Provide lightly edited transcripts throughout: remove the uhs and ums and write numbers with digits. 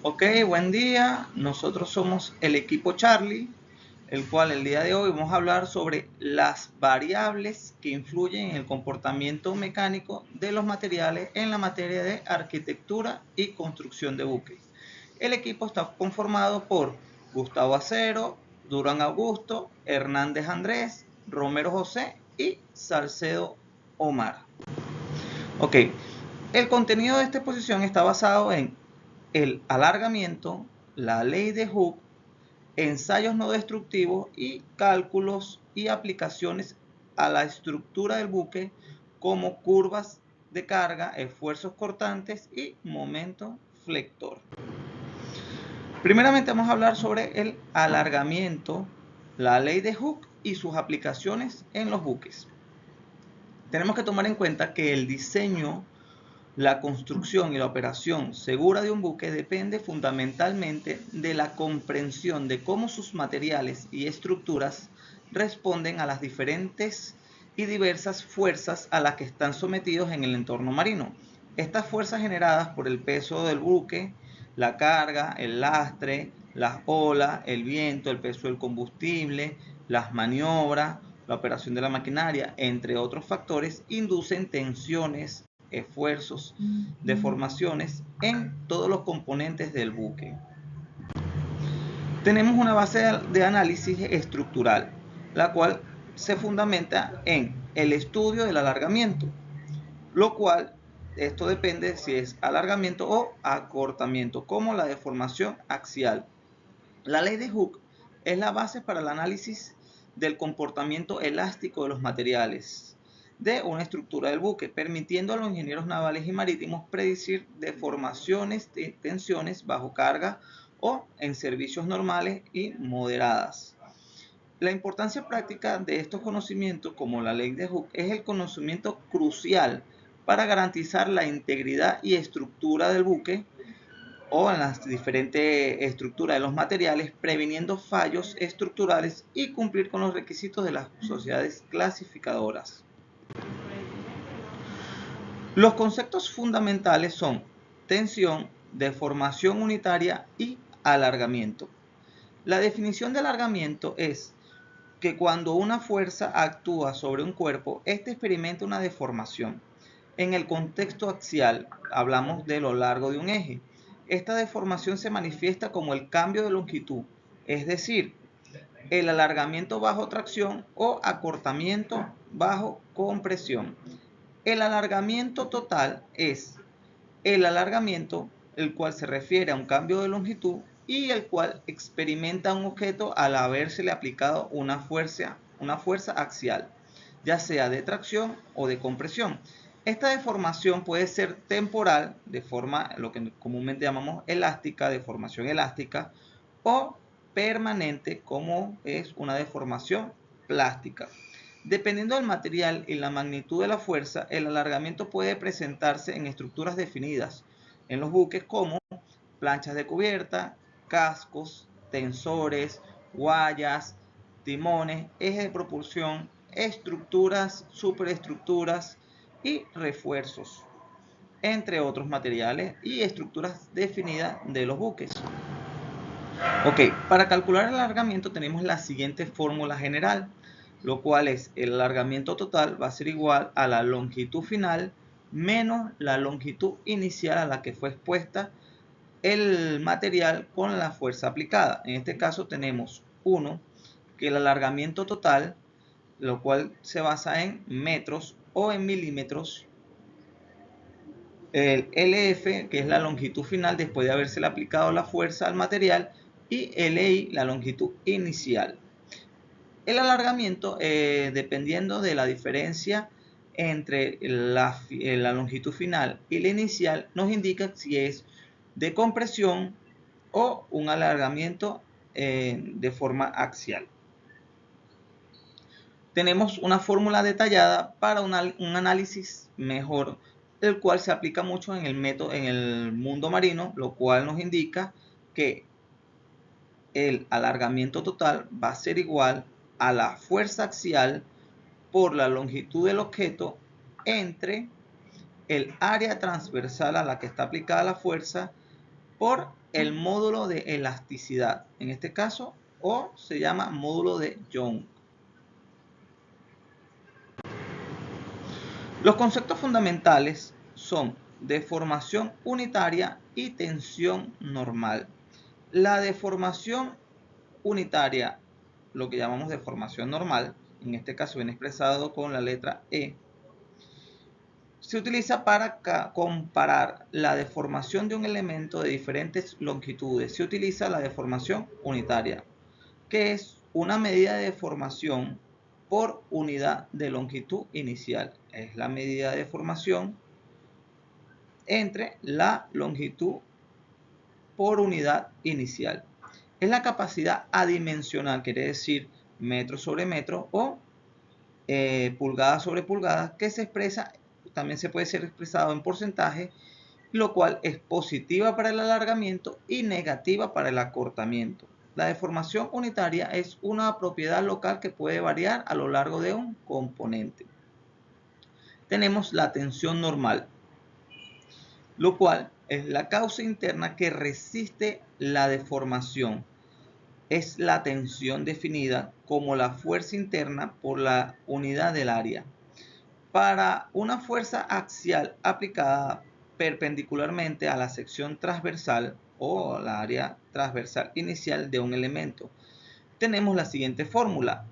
Ok, buen día. Nosotros somos el equipo Charlie, el cual el día de hoy vamos a hablar sobre las variables que influyen en el comportamiento mecánico de los materiales en la materia de arquitectura y construcción de buques. El equipo está conformado por Gustavo Acero, Durán Augusto, Hernández Andrés, Romero José y Salcedo Omar. Ok, el contenido de esta exposición está basado en el alargamiento, la ley de Hooke, ensayos no destructivos y cálculos y aplicaciones a la estructura del buque como curvas de carga, esfuerzos cortantes y momento flector. Primeramente vamos a hablar sobre el alargamiento, la ley de Hooke y sus aplicaciones en los buques. Tenemos que tomar en cuenta que el diseño, la construcción y la operación segura de un buque depende fundamentalmente de la comprensión de cómo sus materiales y estructuras responden a las diferentes y diversas fuerzas a las que están sometidos en el entorno marino. Estas fuerzas generadas por el peso del buque, la carga, el lastre, las olas, el viento, el peso del combustible, las maniobras, la operación de la maquinaria, entre otros factores, inducen tensiones, esfuerzos, deformaciones en todos los componentes del buque. Tenemos una base de análisis estructural, la cual se fundamenta en el estudio del alargamiento, lo cual esto depende si es alargamiento o acortamiento, como la deformación axial. La ley de Hooke es la base para el análisis del comportamiento elástico de los materiales de una estructura del buque, permitiendo a los ingenieros navales y marítimos predecir deformaciones de tensiones bajo carga o en servicios normales y moderadas. La importancia práctica de estos conocimientos, como la ley de Hooke, es el conocimiento crucial para garantizar la integridad y estructura del buque o en las diferentes estructuras de los materiales, previniendo fallos estructurales y cumplir con los requisitos de las sociedades clasificadoras. Los conceptos fundamentales son tensión, deformación unitaria y alargamiento. La definición de alargamiento es que cuando una fuerza actúa sobre un cuerpo, éste experimenta una deformación. En el contexto axial, hablamos de lo largo de un eje. Esta deformación se manifiesta como el cambio de longitud, es decir, el alargamiento bajo tracción o acortamiento bajo compresión. El alargamiento total es el alargamiento, el cual se refiere a un cambio de longitud y el cual experimenta un objeto al habérsele aplicado una fuerza axial, ya sea de tracción o de compresión. Esta deformación puede ser temporal, de forma lo que comúnmente llamamos elástica, deformación elástica, o permanente, como es una deformación plástica. Dependiendo del material y la magnitud de la fuerza, el alargamiento puede presentarse en estructuras definidas en los buques como planchas de cubierta, cascos, tensores, guayas, timones, ejes de propulsión, estructuras, superestructuras y refuerzos, entre otros materiales y estructuras definidas de los buques. Ok, para calcular el alargamiento tenemos la siguiente fórmula general, lo cual es el alargamiento total va a ser igual a la longitud final menos la longitud inicial a la que fue expuesta el material con la fuerza aplicada. En este caso tenemos 1, que el alargamiento total, lo cual se basa en metros o en milímetros, el LF, que es la longitud final después de haberse aplicado la fuerza al material, y LI, la longitud inicial. El alargamiento, dependiendo de la diferencia entre la longitud final y la inicial, nos indica si es de compresión o un alargamiento de forma axial. Tenemos una fórmula detallada para un análisis mejor, el cual se aplica mucho en el mundo marino, lo cual nos indica que el alargamiento total va a ser igual a la fuerza axial por la longitud del objeto entre el área transversal a la que está aplicada la fuerza por el módulo de elasticidad, en este caso, o se llama módulo de Young. Los conceptos fundamentales son deformación unitaria y tensión normal. La deformación unitaria, lo que llamamos deformación normal, en este caso viene expresado con la letra E, se utiliza para comparar la deformación de un elemento de diferentes longitudes. Se utiliza la deformación unitaria, que es una medida de deformación por unidad de longitud inicial. Es la medida de deformación entre la longitud por unidad inicial. Es la capacidad adimensional, quiere decir metro sobre metro o pulgada sobre pulgada, que se expresa, también se puede ser expresado en porcentaje, lo cual es positiva para el alargamiento y negativa para el acortamiento. La deformación unitaria es una propiedad local que puede variar a lo largo de un componente. Tenemos la tensión normal, lo cual es la causa interna que resiste la deformación. Es la tensión definida como la fuerza interna por la unidad del área. Para una fuerza axial aplicada perpendicularmente a la sección transversal o la área transversal inicial de un elemento, tenemos la siguiente fórmula.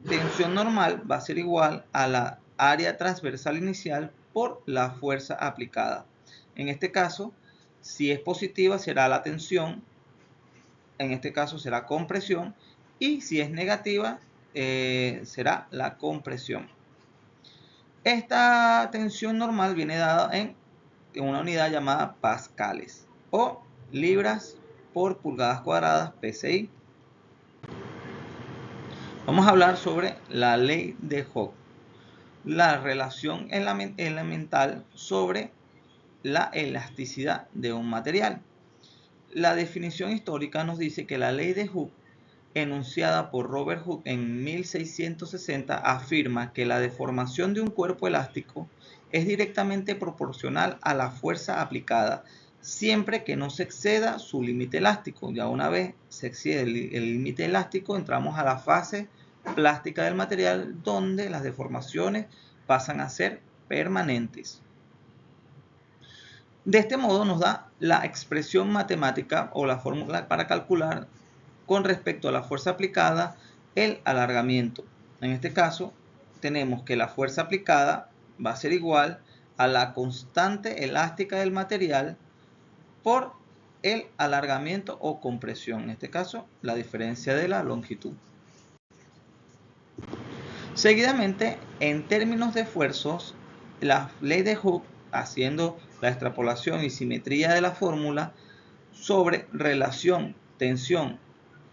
Tensión normal va a ser igual a la área transversal inicial por la fuerza aplicada. En este caso, si es positiva será la tensión, en este caso será compresión, y si es negativa será la compresión. Esta tensión normal viene dada en una unidad llamada pascales o libras por pulgadas cuadradas PSI. Vamos a hablar sobre la ley de Hooke, la relación elemental sobre la elasticidad de un material. La definición histórica nos dice que la ley de Hooke, enunciada por Robert Hooke en 1660, afirma que la deformación de un cuerpo elástico es directamente proporcional a la fuerza aplicada, siempre que no se exceda su límite elástico. Ya una vez se excede el límite elástico, entramos a la fase plástica del material, donde las deformaciones pasan a ser permanentes. De este modo nos da la expresión matemática o la fórmula para calcular con respecto a la fuerza aplicada el alargamiento. En este caso tenemos que la fuerza aplicada va a ser igual a la constante elástica del material por el alargamiento o compresión. En este caso la diferencia de la longitud. Seguidamente, en términos de esfuerzos, la ley de Hooke, haciendo la extrapolación y simetría de la fórmula sobre relación, tensión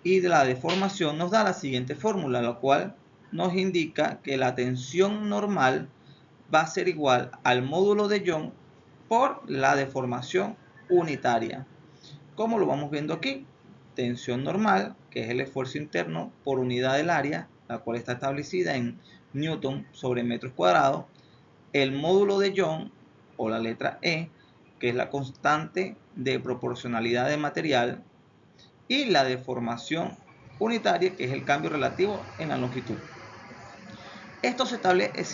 y de la deformación, nos da la siguiente fórmula, la cual nos indica que la tensión normal va a ser igual al módulo de Young por la deformación unitaria. Como lo vamos viendo aquí, tensión normal, que es el esfuerzo interno por unidad del área, la cual está establecida en Newton sobre metros cuadrados, el módulo de Young, o la letra E, que es la constante de proporcionalidad de material, y la deformación unitaria, que es el cambio relativo en la longitud. Esto se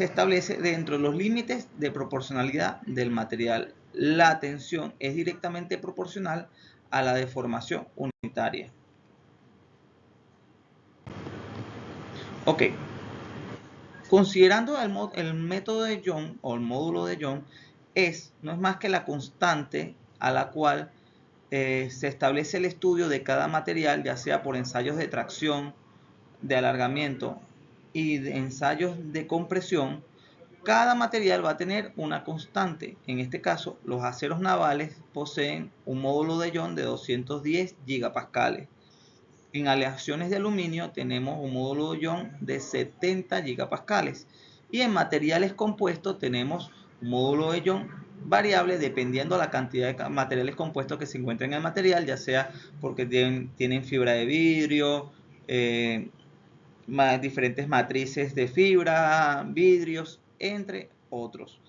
establece dentro de los límites de proporcionalidad del material. La tensión es directamente proporcional a la deformación unitaria. Ok. Considerando el método de Young o el módulo de Young, no es más que la constante a la cual se establece el estudio de cada material, ya sea por ensayos de tracción, de alargamiento y de ensayos de compresión. Cada material va a tener una constante. En este caso, los aceros navales poseen un módulo de Young de 210 gigapascales. En aleaciones de aluminio tenemos un módulo de Young de 70 gigapascales. Y en materiales compuestos tenemos un módulo de Young variable dependiendo de la cantidad de materiales compuestos que se encuentran en el material, ya sea porque tienen fibra de vidrio, diferentes matrices de fibra, vidrios, entre otros.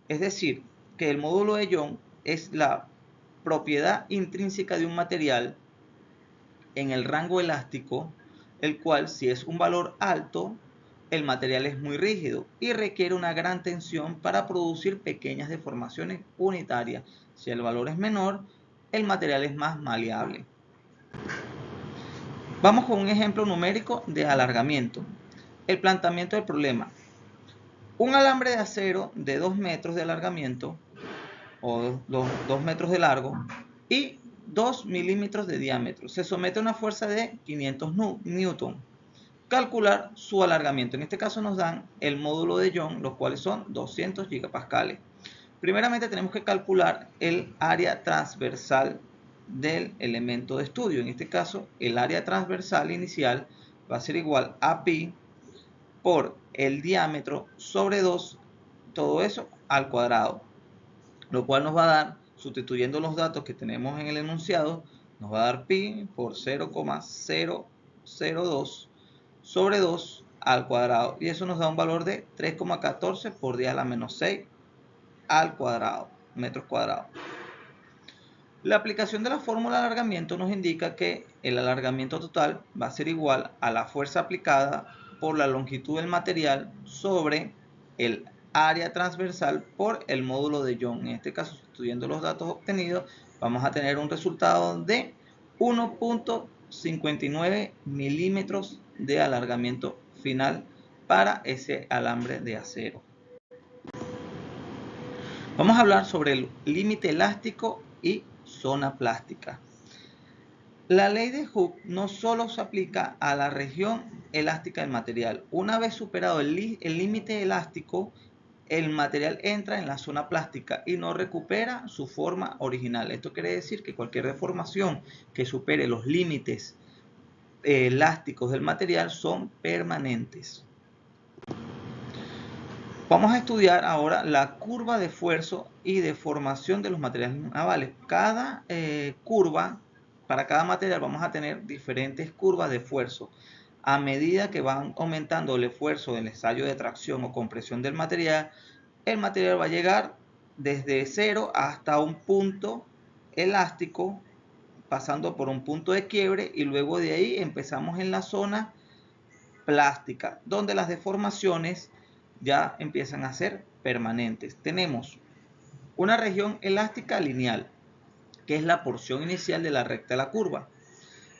Es decir, que el módulo de Young es la propiedad intrínseca de un material en el rango elástico, el cual, si es un valor alto, el material es muy rígido y requiere una gran tensión para producir pequeñas deformaciones unitarias. Si el valor es menor, el material es más maleable. Vamos con un ejemplo numérico de alargamiento. El planteamiento del problema. Un alambre de acero de 2 metros de alargamiento o 2 metros de largo y 2 milímetros de diámetro se somete a una fuerza de 500 newton. Calcular su alargamiento. En este caso nos dan el módulo de Young, los cuales son 200 gigapascales. Primeramente tenemos que calcular el área transversal del elemento de estudio. En este caso, el área transversal inicial va a ser igual a pi por el diámetro sobre 2, todo eso al cuadrado, lo cual nos va a dar, sustituyendo los datos que tenemos en el enunciado, nos va a dar pi por 0,002 sobre 2 al cuadrado, y eso nos da un valor de 3,14 por 10 a la menos 6 al cuadrado, metros cuadrados. La aplicación de la fórmula de alargamiento nos indica que el alargamiento total va a ser igual a la fuerza aplicada por la longitud del material sobre el área transversal por el módulo de Young. En este caso, sustituyendo los datos obtenidos, vamos a tener un resultado de 1,59 milímetros de alargamiento final para ese alambre de acero. Vamos a hablar sobre el límite elástico y zona plástica. La ley de Hooke no solo se aplica a la región elástica del material. Una vez superado el límite elástico, el material entra en la zona plástica y no recupera su forma original. Esto quiere decir que cualquier deformación que supere los límites elásticos del material son permanentes. Vamos a estudiar ahora la curva de esfuerzo y deformación de los materiales navales. Para cada material vamos a tener diferentes curvas de esfuerzo. A medida que van aumentando el esfuerzo del ensayo de tracción o compresión del material, el material va a llegar desde 0 hasta un punto elástico, pasando por un punto de quiebre, y luego de ahí empezamos en la zona plástica, donde las deformaciones ya empiezan a ser permanentes. Tenemos una región elástica lineal, que es la porción inicial de la recta de la curva.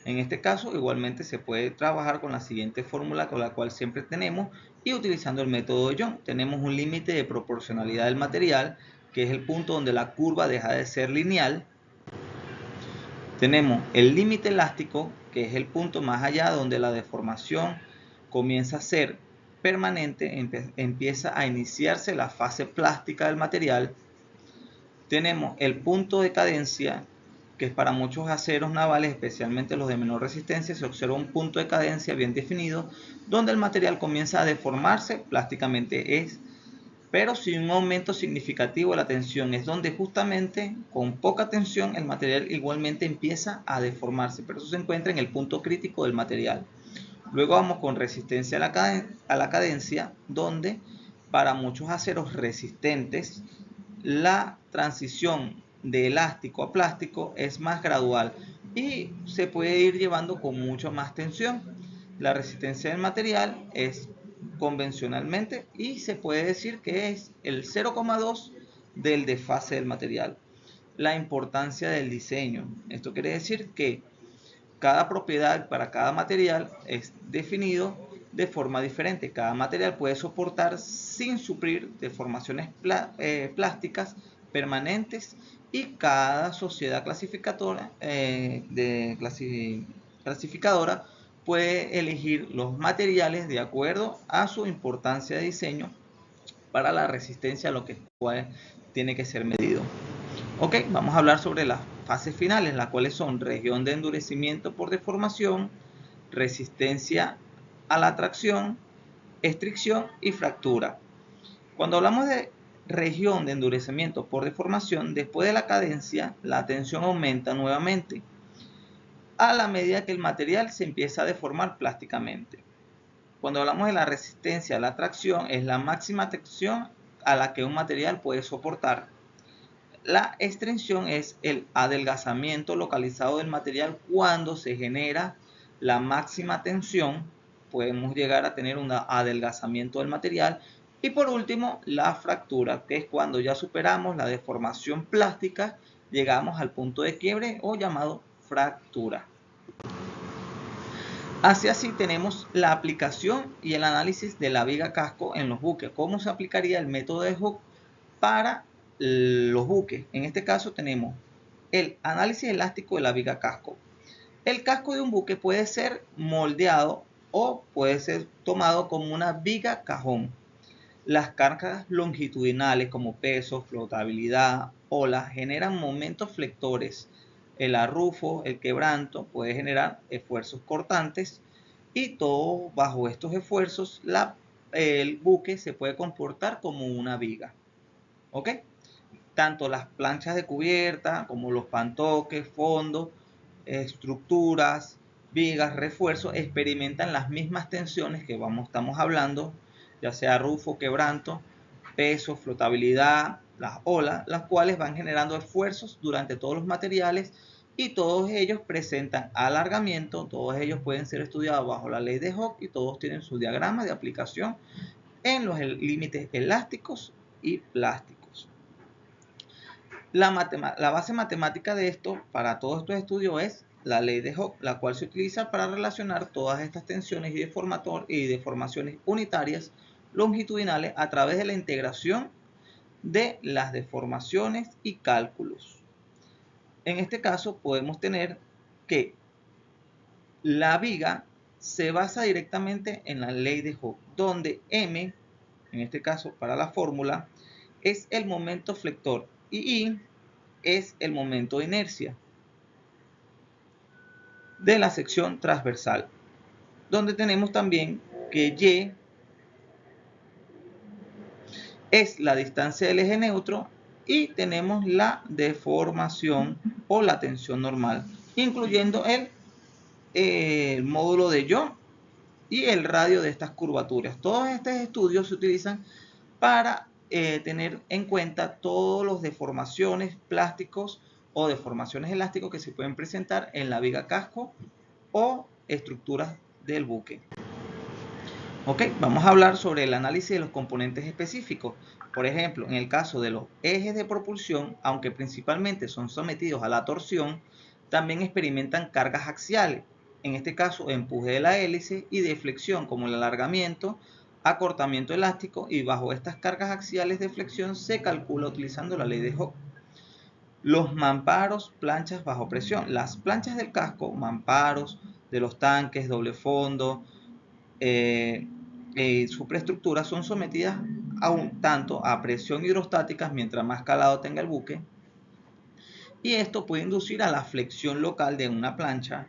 En este caso, igualmente se puede trabajar con la siguiente fórmula, con la cual siempre tenemos, y utilizando el método de Young. Tenemos un límite de proporcionalidad del material, que es el punto donde la curva deja de ser lineal. Tenemos el límite elástico, que es el punto más allá donde la deformación comienza a ser permanente, empieza a iniciarse la fase plástica del material. Tenemos el punto de cadencia, que es para muchos aceros navales, especialmente los de menor resistencia, se observa un punto de cadencia bien definido, donde el material comienza a deformarse plásticamente, pero sin un aumento significativo de la tensión. Es donde justamente con poca tensión el material igualmente empieza a deformarse, pero eso se encuentra en el punto crítico del material. Luego vamos con resistencia a la cadencia, donde para muchos aceros resistentes la transición de elástico a plástico es más gradual y se puede ir llevando con mucho más tensión. La resistencia del material es convencionalmente, y se puede decir que es el 0,2 del desfase del material. La importancia del diseño. Esto quiere decir que cada propiedad para cada material es definido de forma diferente. Cada material puede soportar sin sufrir deformaciones plásticas permanentes, y cada sociedad clasificadora puede elegir los materiales de acuerdo a su importancia de diseño para la resistencia a lo que tiene que ser medido. Ok, vamos a hablar sobre las fases finales, las cuales son región de endurecimiento por deformación, resistencia a la tracción, estricción y fractura. Cuando hablamos de región de endurecimiento por deformación, después de la cadencia, la tensión aumenta nuevamente a la medida que el material se empieza a deformar plásticamente. Cuando hablamos de la resistencia a la tracción, es la máxima tensión a la que un material puede soportar. La extensión es el adelgazamiento localizado del material cuando se genera la máxima tensión. Podemos llegar a tener un adelgazamiento del material. Y por último, la fractura, que es cuando ya superamos la deformación plástica, llegamos al punto de quiebre o llamado fractura. Así tenemos la aplicación y el análisis de la viga casco en los buques. ¿Cómo se aplicaría el método de Hooke para los buques? En este caso tenemos el análisis elástico de la viga casco. El casco de un buque puede ser moldeado o puede ser tomado como una viga cajón. Las cargas longitudinales como peso, flotabilidad, olas generan momentos flectores. El arrufo, el quebranto puede generar esfuerzos cortantes y todo bajo estos esfuerzos el buque se puede comportar como una viga. ¿Ok? Tanto las planchas de cubierta como los pantoques, fondos, estructuras, vigas, refuerzos experimentan las mismas tensiones que estamos hablando, ya sea arrufo, quebranto, peso, flotabilidad, las olas, las cuales van generando esfuerzos durante todos los materiales y todos ellos presentan alargamiento. Todos ellos pueden ser estudiados bajo la ley de Hooke y todos tienen su diagrama de aplicación en los límites elásticos y plásticos. La base matemática de esto para todos estos estudios es la ley de Hooke, la cual se utiliza para relacionar todas estas tensiones y deformaciones unitarias longitudinales a través de la integración de las deformaciones y cálculos. En este caso podemos tener que la viga se basa directamente en la ley de Hooke, donde M, en este caso para la fórmula, es el momento flector y I es el momento de inercia de la sección transversal, donde tenemos también que Y es la distancia del eje neutro y tenemos la deformación o la tensión normal, incluyendo el módulo de Young y el radio de estas curvaturas. Todos estos estudios se utilizan para tener en cuenta todas las deformaciones plásticos o deformaciones elásticas que se pueden presentar en la viga casco o estructuras del buque. Ok, vamos a hablar sobre el análisis de los componentes específicos. Por ejemplo, en el caso de los ejes de propulsión, aunque principalmente son sometidos a la torsión, también experimentan cargas axiales. En este caso, empuje de la hélice y de flexión como el alargamiento, acortamiento elástico, y bajo estas cargas axiales de flexión se calcula utilizando la ley de Hooke. Los mamparos, planchas bajo presión. Las planchas del casco, mamparos de los tanques, doble fondo, superestructuras son sometidas tanto a presión hidrostática mientras más calado tenga el buque, y esto puede inducir a la flexión local de una plancha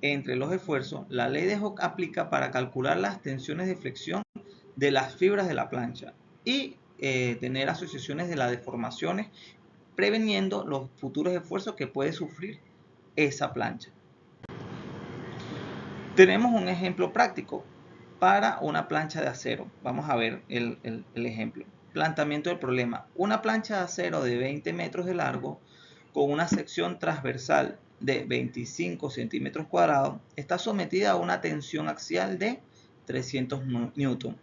entre los esfuerzos. La ley de Hooke aplica para calcular las tensiones de flexión de las fibras de la plancha y tener asociaciones de las deformaciones, preveniendo los futuros esfuerzos que puede sufrir esa plancha. Tenemos un ejemplo práctico para una plancha de acero. Vamos a ver el ejemplo. Planteamiento del problema. Una plancha de acero de 20 metros de largo con una sección transversal de 25 centímetros cuadrados está sometida a una tensión axial de 300 newton.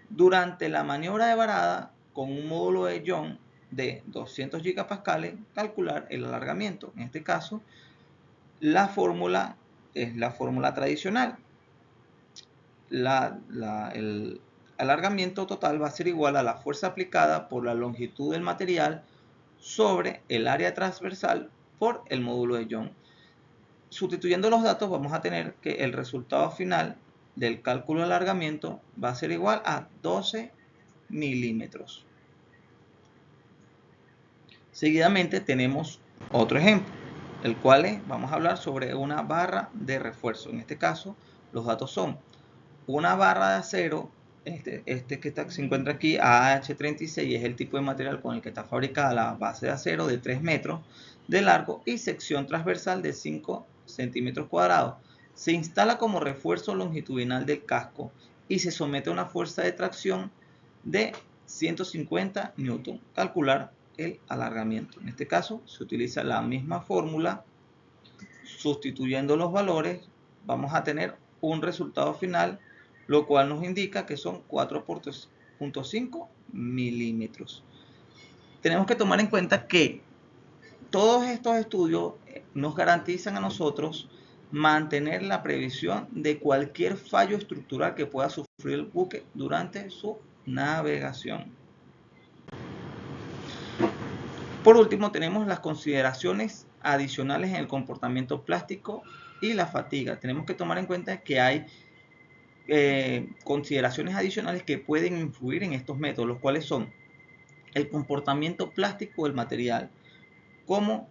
Durante la maniobra de varada, con un módulo de Young de 200 gigapascales, calcular el alargamiento. En este caso, la fórmula es la fórmula tradicional. El alargamiento total va a ser igual a la fuerza aplicada por la longitud del material sobre el área transversal por el módulo de Young. Sustituyendo los datos, vamos a tener que el resultado final del cálculo de alargamiento va a ser igual a 12 milímetros. Seguidamente tenemos otro ejemplo, el cual vamos a hablar sobre una barra de refuerzo. En este caso, los datos son una barra de acero, este que se encuentra aquí, AH36, es el tipo de material con el que está fabricada la base de acero de 3 metros de largo y sección transversal de 5 centímetros cuadrados. Se instala como refuerzo longitudinal del casco y se somete a una fuerza de tracción de 150 newton. Calcular el alargamiento. En este caso se utiliza la misma fórmula, sustituyendo los valores vamos a tener un resultado final, lo cual nos indica que son 4.5 milímetros. Tenemos que tomar en cuenta que todos estos estudios nos garantizan a nosotros mantener la previsión de cualquier fallo estructural que pueda sufrir el buque durante su navegación. Por último, tenemos las consideraciones adicionales en el comportamiento plástico y la fatiga. Tenemos que tomar en cuenta que hay consideraciones adicionales que pueden influir en estos métodos, los cuales son el comportamiento plástico del material, como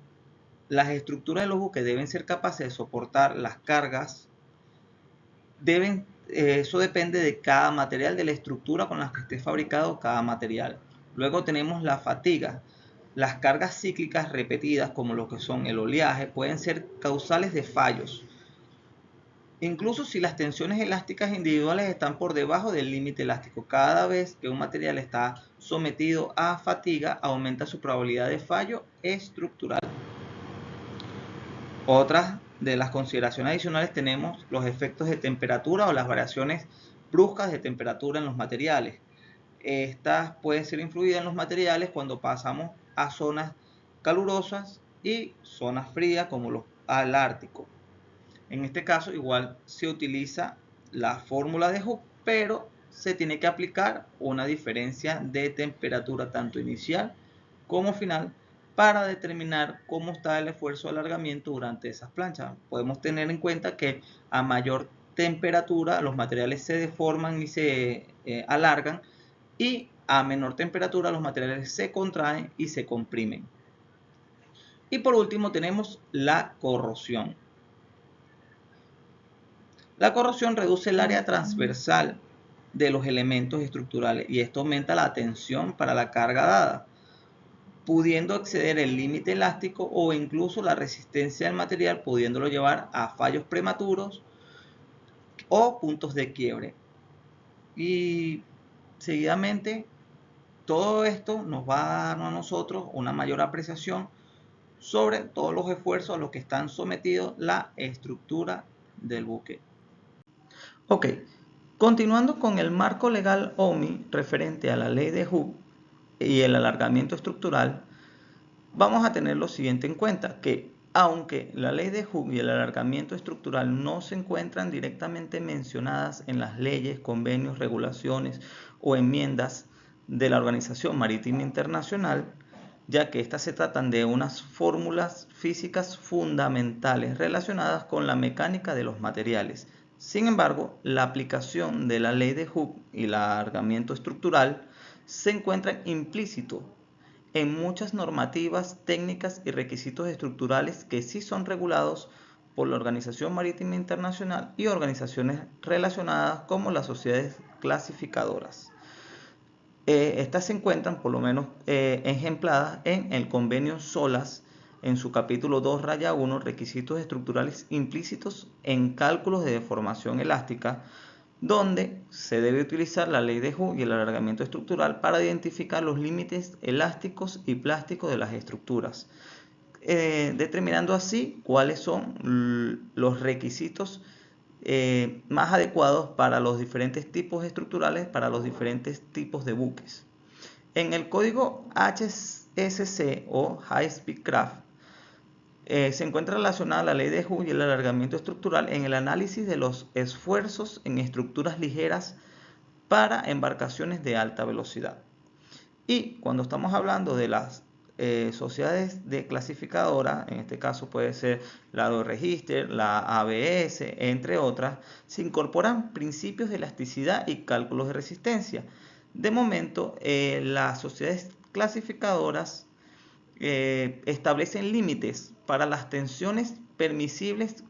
las estructuras de los buques deben ser capaces de soportar las cargas, eso depende de cada material, de la estructura con la que esté fabricado cada material. Luego tenemos la fatiga. Las cargas cíclicas repetidas, como lo que son el oleaje, pueden ser causales de fallos, incluso si las tensiones elásticas individuales están por debajo del límite elástico. Cada vez que un material está sometido a fatiga, aumenta su probabilidad de fallo estructural. Otras de las consideraciones adicionales tenemos los efectos de temperatura o las variaciones bruscas de temperatura en los materiales. Estas pueden ser influidas en los materiales cuando pasamos a zonas calurosas y zonas frías como al Ártico. En este caso igual se utiliza la fórmula de Hooke, pero se tiene que aplicar una diferencia de temperatura tanto inicial como final para determinar cómo está el esfuerzo de alargamiento durante esas planchas. Podemos tener en cuenta que a mayor temperatura los materiales se deforman y se alargan, y a menor temperatura los materiales se contraen y se comprimen. Y por último tenemos la corrosión. La corrosión reduce el área transversal de los elementos estructurales y esto aumenta la tensión para la carga dada, pudiendo exceder el límite elástico o incluso la resistencia del material, pudiéndolo llevar a fallos prematuros o puntos de quiebre. Y seguidamente todo esto nos va a dar a nosotros una mayor apreciación sobre todos los esfuerzos a los que están sometidos la estructura del buque. Ok, continuando con el marco legal OMI referente a la ley de Hooke y el alargamiento estructural, vamos a tener lo siguiente en cuenta, que aunque la ley de Hooke y el alargamiento estructural no se encuentran directamente mencionadas en las leyes, convenios, regulaciones o enmiendas de la Organización Marítima Internacional, ya que estas se tratan de unas fórmulas físicas fundamentales relacionadas con la mecánica de los materiales. Sin embargo, la aplicación de la ley de Hooke y el alargamiento estructural se encuentran implícito en muchas normativas, técnicas y requisitos estructurales que sí son regulados por la Organización Marítima Internacional y organizaciones relacionadas como las sociedades clasificadoras. Estas se encuentran por lo menos ejempladas en el convenio SOLAS en su capítulo 2-1, requisitos estructurales implícitos en cálculos de deformación elástica, donde se debe utilizar la ley de Hooke y el alargamiento estructural para identificar los límites elásticos y plásticos de las estructuras, determinando así cuáles son los requisitos más adecuados para los diferentes tipos estructurales, para los diferentes tipos de buques. En el código HSC o High Speed Craft se encuentra relacionada la ley de Hooke y el alargamiento estructural en el análisis de los esfuerzos en estructuras ligeras para embarcaciones de alta velocidad. Y cuando estamos hablando de las sociedades de clasificadora, en este caso puede ser la de Register, la ABS, entre otras, se incorporan principios de elasticidad y cálculos de resistencia. De momento, las sociedades clasificadoras establecen límites para las tensiones permisibles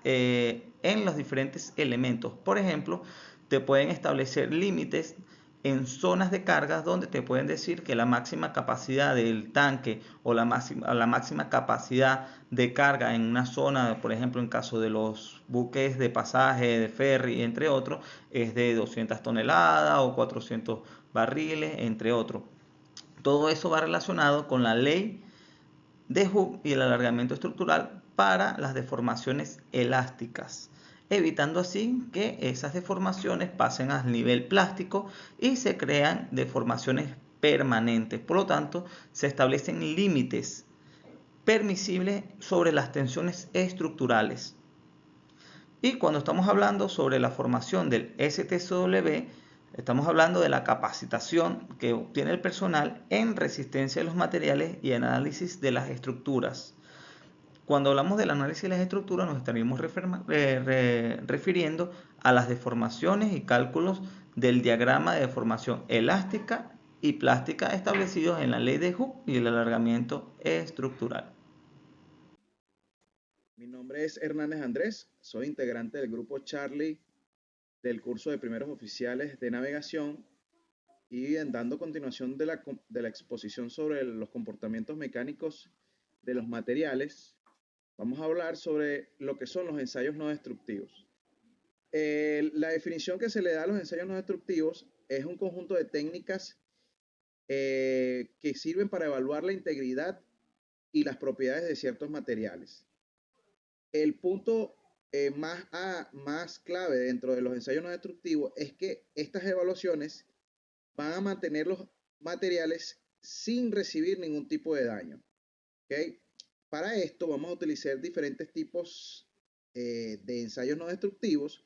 en los diferentes elementos. Por ejemplo, te pueden establecer límites en zonas de cargas donde te pueden decir que la máxima capacidad del tanque o la máxima capacidad de carga en una zona, por ejemplo en caso de los buques de pasaje, de ferry, entre otros, es de 200 toneladas o 400 barriles, entre otros. Todo eso va relacionado con la ley de Hooke y el alargamiento estructural para las deformaciones elásticas, evitando así que esas deformaciones pasen al nivel plástico y se crean deformaciones permanentes. Por lo tanto, se establecen límites permisibles sobre las tensiones estructurales. Y cuando estamos hablando sobre la formación del STCW, estamos hablando de la capacitación que obtiene el personal en resistencia de los materiales y en análisis de las estructuras. Cuando hablamos del análisis de las estructuras nos estaremos refiriendo a las deformaciones y cálculos del diagrama de deformación elástica y plástica establecidos en la ley de Hooke y el alargamiento estructural. Mi nombre es Hernández Andrés, soy integrante del grupo Charlie del curso de primeros oficiales de navegación y dando continuación de la exposición sobre los comportamientos mecánicos de los materiales, vamos a hablar sobre lo que son los ensayos no destructivos. La definición que se le da a los ensayos no destructivos es un conjunto de técnicas que sirven para evaluar la integridad y las propiedades de ciertos materiales. El punto más clave dentro de los ensayos no destructivos es que estas evaluaciones van a mantener los materiales sin recibir ningún tipo de daño. ¿Okay? Para esto vamos a utilizar diferentes tipos de ensayos no destructivos,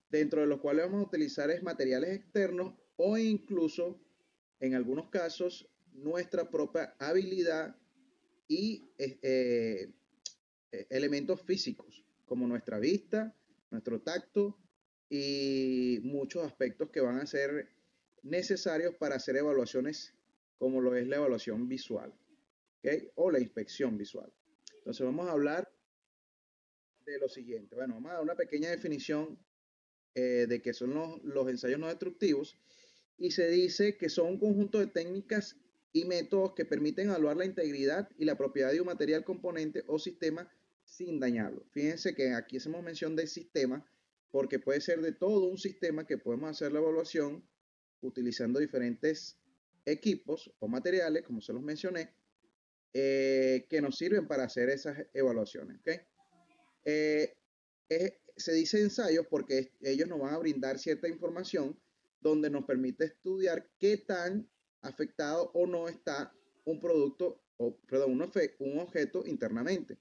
dentro de los cuales vamos a utilizar materiales externos o incluso, en algunos casos, nuestra propia habilidad y elementos físicos, como nuestra vista, nuestro tacto y muchos aspectos que van a ser necesarios para hacer evaluaciones como lo es la evaluación visual, ¿okay? O la inspección visual. Entonces vamos a hablar de lo siguiente. Bueno, vamos a dar una pequeña definición de qué son los ensayos no destructivos y se dice que son un conjunto de técnicas y métodos que permiten evaluar la integridad y la propiedad de un material, componente o sistema sin dañarlo. Fíjense que aquí hacemos mención de sistema porque puede ser de todo un sistema que podemos hacer la evaluación utilizando diferentes equipos o materiales, como se los mencioné, que nos sirven para hacer esas evaluaciones. ¿Okay? Eh, se dice ensayos porque ellos nos van a brindar cierta información donde nos permite estudiar qué tan afectado o no está un producto, o perdón, un objeto internamente,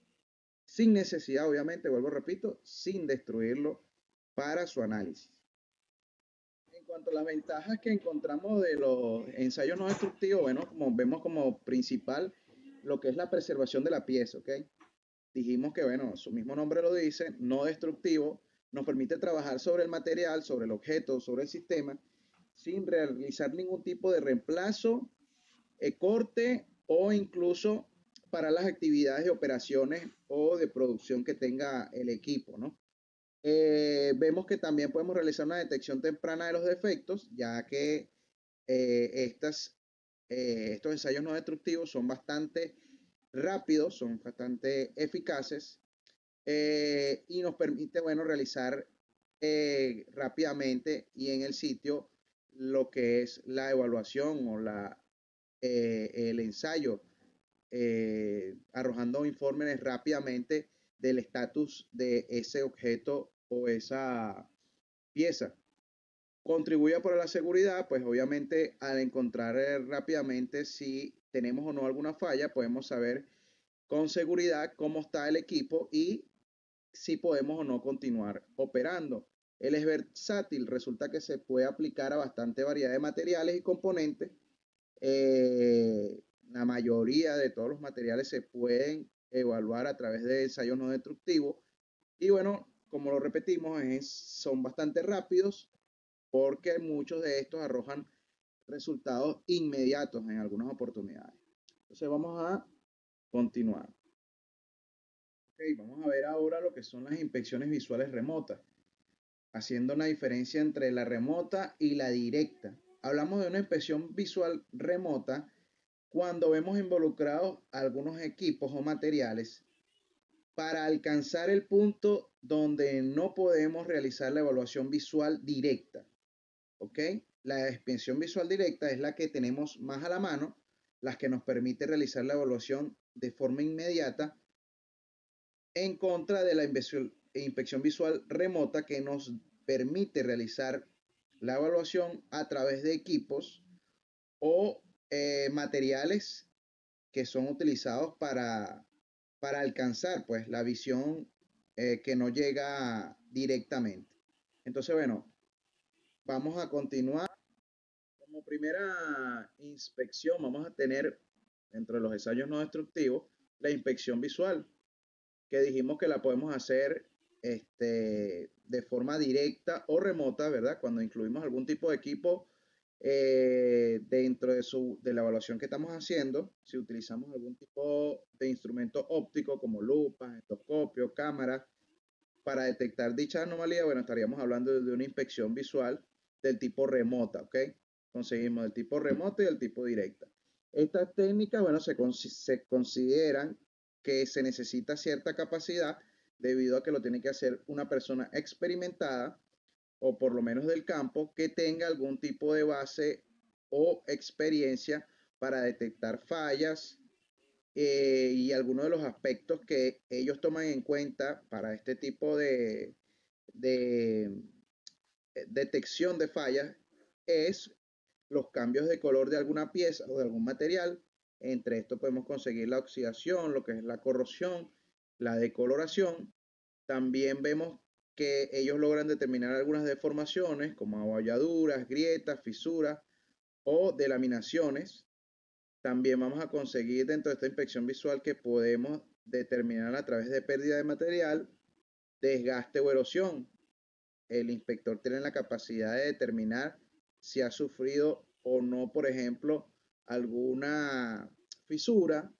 sin necesidad, obviamente, vuelvo repito, sin destruirlo para su análisis. En cuanto a las ventajas que encontramos de los ensayos no destructivos, bueno, como vemos como principal lo que es la preservación de la pieza, ¿ok? Dijimos que, bueno, su mismo nombre lo dice, no destructivo, nos permite trabajar sobre el material, sobre el objeto, sobre el sistema, sin realizar ningún tipo de reemplazo, corte o incluso para las actividades de operaciones o de producción que tenga el equipo, ¿no? Vemos que también podemos realizar una detección temprana de los defectos, ya que estos ensayos no destructivos son bastante rápidos, son bastante eficaces y nos permite, bueno, realizar rápidamente y en el sitio lo que es la evaluación o el ensayo, arrojando informes rápidamente del estatus de ese objeto o esa pieza. Contribuye para la seguridad, pues obviamente al encontrar rápidamente si tenemos o no alguna falla, podemos saber con seguridad cómo está el equipo y si podemos o no continuar operando. Él es versátil, resulta que se puede aplicar a bastante variedad de materiales y componentes. La mayoría de todos los materiales se pueden evaluar a través de ensayos no destructivos. Y bueno, como lo repetimos, son bastante rápidos porque muchos de estos arrojan resultados inmediatos en algunas oportunidades. Entonces vamos a continuar. Okay, vamos a ver ahora lo que son las inspecciones visuales remotas, haciendo una diferencia entre la remota y la directa. Hablamos de una inspección visual remota cuando vemos involucrados algunos equipos o materiales para alcanzar el punto donde no podemos realizar la evaluación visual directa. ¿Ok? La inspección visual directa es la que tenemos más a la mano, las que nos permite realizar la evaluación de forma inmediata, en contra de la inspección visual remota, que nos permite realizar la evaluación a través de equipos o materiales que son utilizados para alcanzar pues la visión que no llega directamente. Entonces, bueno, vamos a continuar. Como primera inspección vamos a tener dentro de los ensayos no destructivos la inspección visual, que dijimos que la podemos hacer de forma directa o remota, ¿verdad? Cuando incluimos algún tipo de equipo dentro de la evaluación que estamos haciendo, si utilizamos algún tipo de instrumento óptico como lupas, endoscopios, cámaras, para detectar dicha anomalía, bueno, estaríamos hablando de una inspección visual del tipo remota, ¿ok? Conseguimos el tipo remota y el tipo directa. Estas técnicas, bueno, se consideran que se necesita cierta capacidad debido a que lo tiene que hacer una persona experimentada o por lo menos del campo que tenga algún tipo de base o experiencia para detectar fallas y algunos de los aspectos que ellos toman en cuenta para este tipo de detección de fallas es los cambios de color de alguna pieza o de algún material. Entre esto podemos conseguir la oxidación, lo que es la corrosión, la decoloración. También vemos que ellos logran determinar algunas deformaciones como abolladuras, grietas, fisuras o delaminaciones. También vamos a conseguir dentro de esta inspección visual que podemos determinar a través de pérdida de material, desgaste o erosión. El inspector tiene la capacidad de determinar si ha sufrido o no, por ejemplo, alguna fisura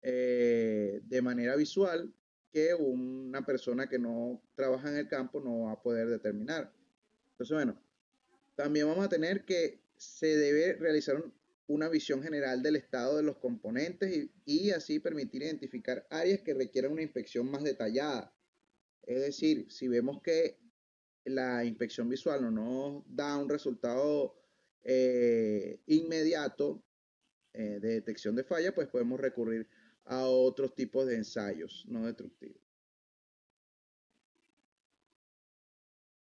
de manera visual que una persona que no trabaja en el campo no va a poder determinar. Entonces, bueno, también vamos a tener que se debe realizar una visión general del estado de los componentes y así permitir identificar áreas que requieran una inspección más detallada. Es decir, si vemos que la inspección visual no nos da un resultado inmediato de detección de falla, pues podemos recurrir a otros tipos de ensayos no destructivos.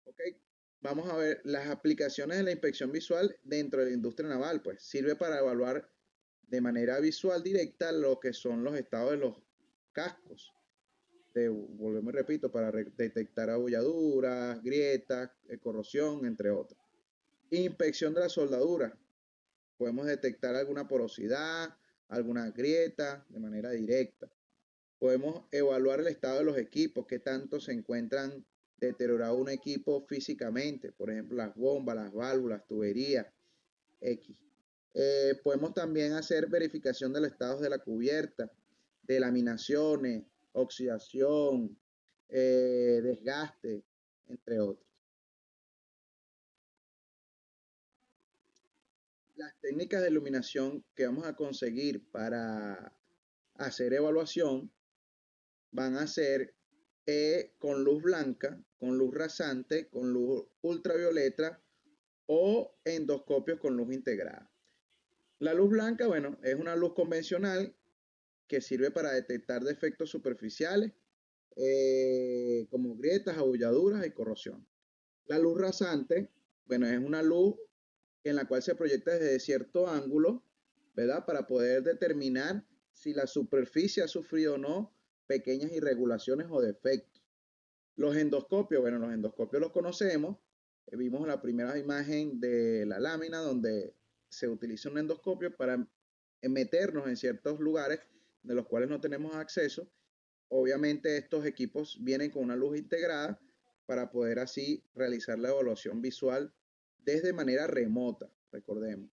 ¿Ok? Vamos a ver las aplicaciones de la inspección visual dentro de la industria naval. Pues sirve para evaluar de manera visual directa lo que son los estados de los cascos. Volvemos y repito, para detectar abolladuras, grietas, corrosión, entre otros. Inspección de la soldadura. Podemos detectar alguna porosidad, alguna grieta de manera directa. Podemos evaluar el estado de los equipos, qué tanto se encuentran deteriorado un equipo físicamente, por ejemplo, las bombas, las válvulas, tuberías, X. Podemos también hacer verificación de los estados de la cubierta, de laminaciones, oxidación, desgaste, entre otros. Las técnicas de iluminación que vamos a conseguir para hacer evaluación van a ser con luz blanca, con luz rasante, con luz ultravioleta o endoscopios con luz integrada. La luz blanca, bueno, es una luz convencional que sirve para detectar defectos superficiales como grietas, abolladuras y corrosión. La luz rasante, bueno, es una luz en la cual se proyecta desde cierto ángulo, ¿verdad? Para poder determinar si la superficie ha sufrido o no pequeñas irregulaciones o defectos. Los endoscopios, bueno, los endoscopios los conocemos. Vimos la primera imagen de la lámina donde se utiliza un endoscopio para meternos en ciertos lugares de los cuales no tenemos acceso. Obviamente estos equipos vienen con una luz integrada para poder así realizar la evaluación visual desde manera remota, recordemos.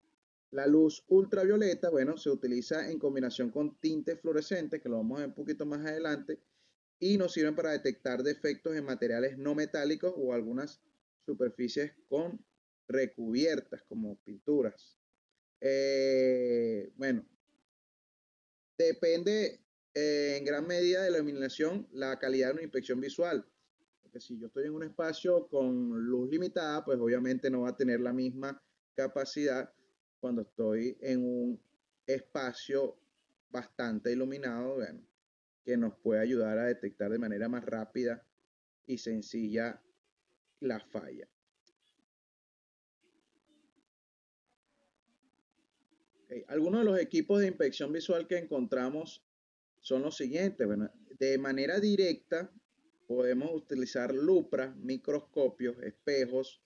La luz ultravioleta, bueno, se utiliza en combinación con tintes fluorescentes, que lo vamos a ver un poquito más adelante, y nos sirven para detectar defectos en materiales no metálicos o algunas superficies con recubiertas como pinturas. Bueno, depende en gran medida de la iluminación la calidad de una inspección visual. Porque si yo estoy en un espacio con luz limitada, pues obviamente no va a tener la misma capacidad cuando estoy en un espacio bastante iluminado, bueno, que nos puede ayudar a detectar de manera más rápida y sencilla la falla. Algunos de los equipos de inspección visual que encontramos son los siguientes. Bueno, de manera directa podemos utilizar lupras, microscopios, espejos,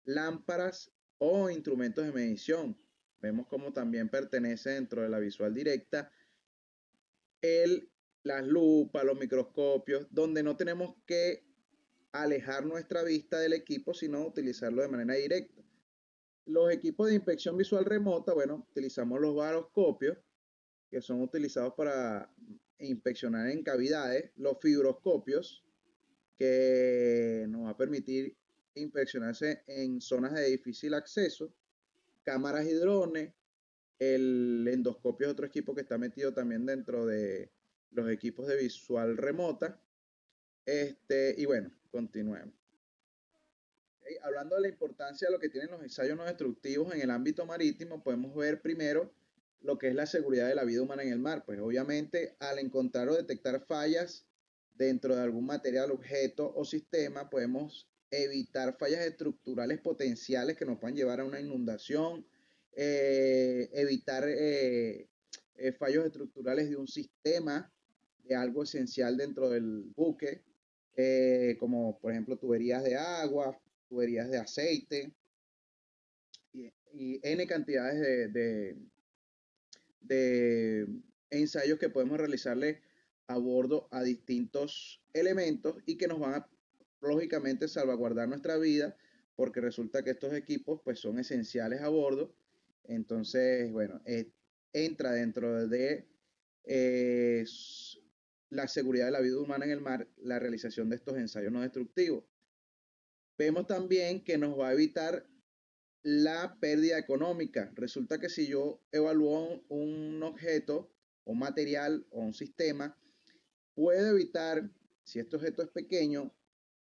lámparas o instrumentos de medición. Vemos como también pertenece dentro de la visual directa el, las lupas, los microscopios, donde no tenemos que alejar nuestra vista del equipo, sino utilizarlo de manera directa. Los equipos de inspección visual remota, bueno, utilizamos los baroscopios, que son utilizados para inspeccionar en cavidades, los fibroscopios, que nos va a permitir inspeccionarse en zonas de difícil acceso, cámaras y drones, el endoscopio es otro equipo que está metido también dentro de los equipos de visual remota. Y bueno, continuemos. Hablando de la importancia de lo que tienen los ensayos no destructivos en el ámbito marítimo, podemos ver primero lo que es la seguridad de la vida humana en el mar. Pues obviamente al encontrar o detectar fallas dentro de algún material, objeto o sistema, podemos evitar fallas estructurales potenciales que nos puedan llevar a una inundación, evitar fallos estructurales de un sistema, de algo esencial dentro del buque, como por ejemplo tuberías de agua, tuberías de aceite y N cantidades de ensayos que podemos realizarle a bordo a distintos elementos y que nos van a lógicamente salvaguardar nuestra vida porque resulta que estos equipos pues son esenciales a bordo. Entonces, bueno, entra dentro de eh, la seguridad de la vida humana en el mar la realización de estos ensayos no destructivos. Vemos también que nos va a evitar la pérdida económica. Resulta que si yo evalúo un objeto, un material o un sistema, puedo evitar, si este objeto es pequeño,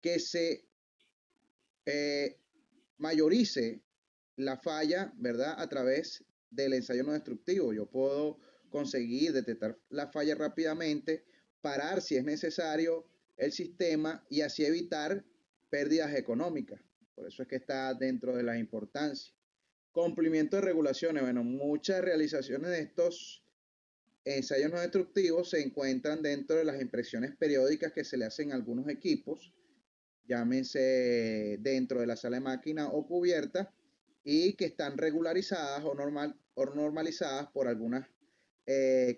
que se eh, mayorice la falla, ¿verdad? A través del ensayo no destructivo. Yo puedo conseguir detectar la falla rápidamente, parar si es necesario el sistema y así evitar pérdidas económicas. Por eso es que está dentro de la importancia. Cumplimiento de regulaciones. Bueno, muchas realizaciones de estos ensayos no destructivos se encuentran dentro de las impresiones periódicas que se le hacen a algunos equipos, llámense dentro de la sala de máquina o cubierta, y que están regularizadas o normalizadas por algunas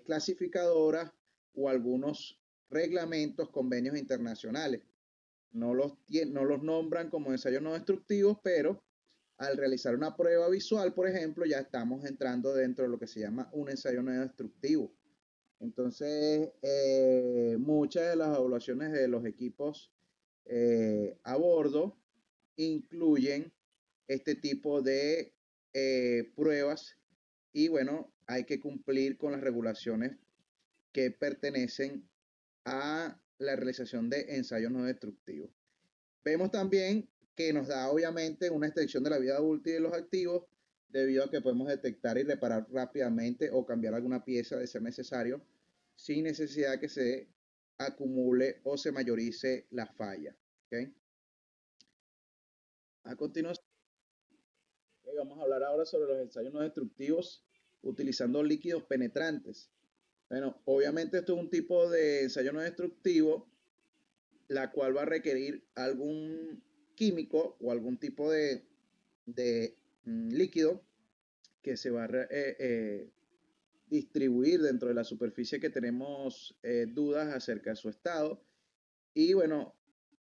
clasificadoras o algunos reglamentos, convenios internacionales. No los nombran como ensayos no destructivos, pero al realizar una prueba visual, por ejemplo, ya estamos entrando dentro de lo que se llama un ensayo no destructivo. Entonces, muchas de las evaluaciones de los equipos a bordo incluyen este tipo de pruebas y bueno, hay que cumplir con las regulaciones que pertenecen a la realización de ensayos no destructivos. Vemos también que nos da obviamente una extensión de la vida útil de los activos debido a que podemos detectar y reparar rápidamente o cambiar alguna pieza de ser necesario sin necesidad que se acumule o se mayorice la falla. ¿Okay? A continuación, vamos a hablar ahora sobre los ensayos no destructivos utilizando líquidos penetrantes. Bueno, obviamente esto es un tipo de ensayo no destructivo la cual va a requerir algún químico o algún tipo de líquido que se va a distribuir dentro de la superficie que tenemos dudas acerca de su estado. Y bueno,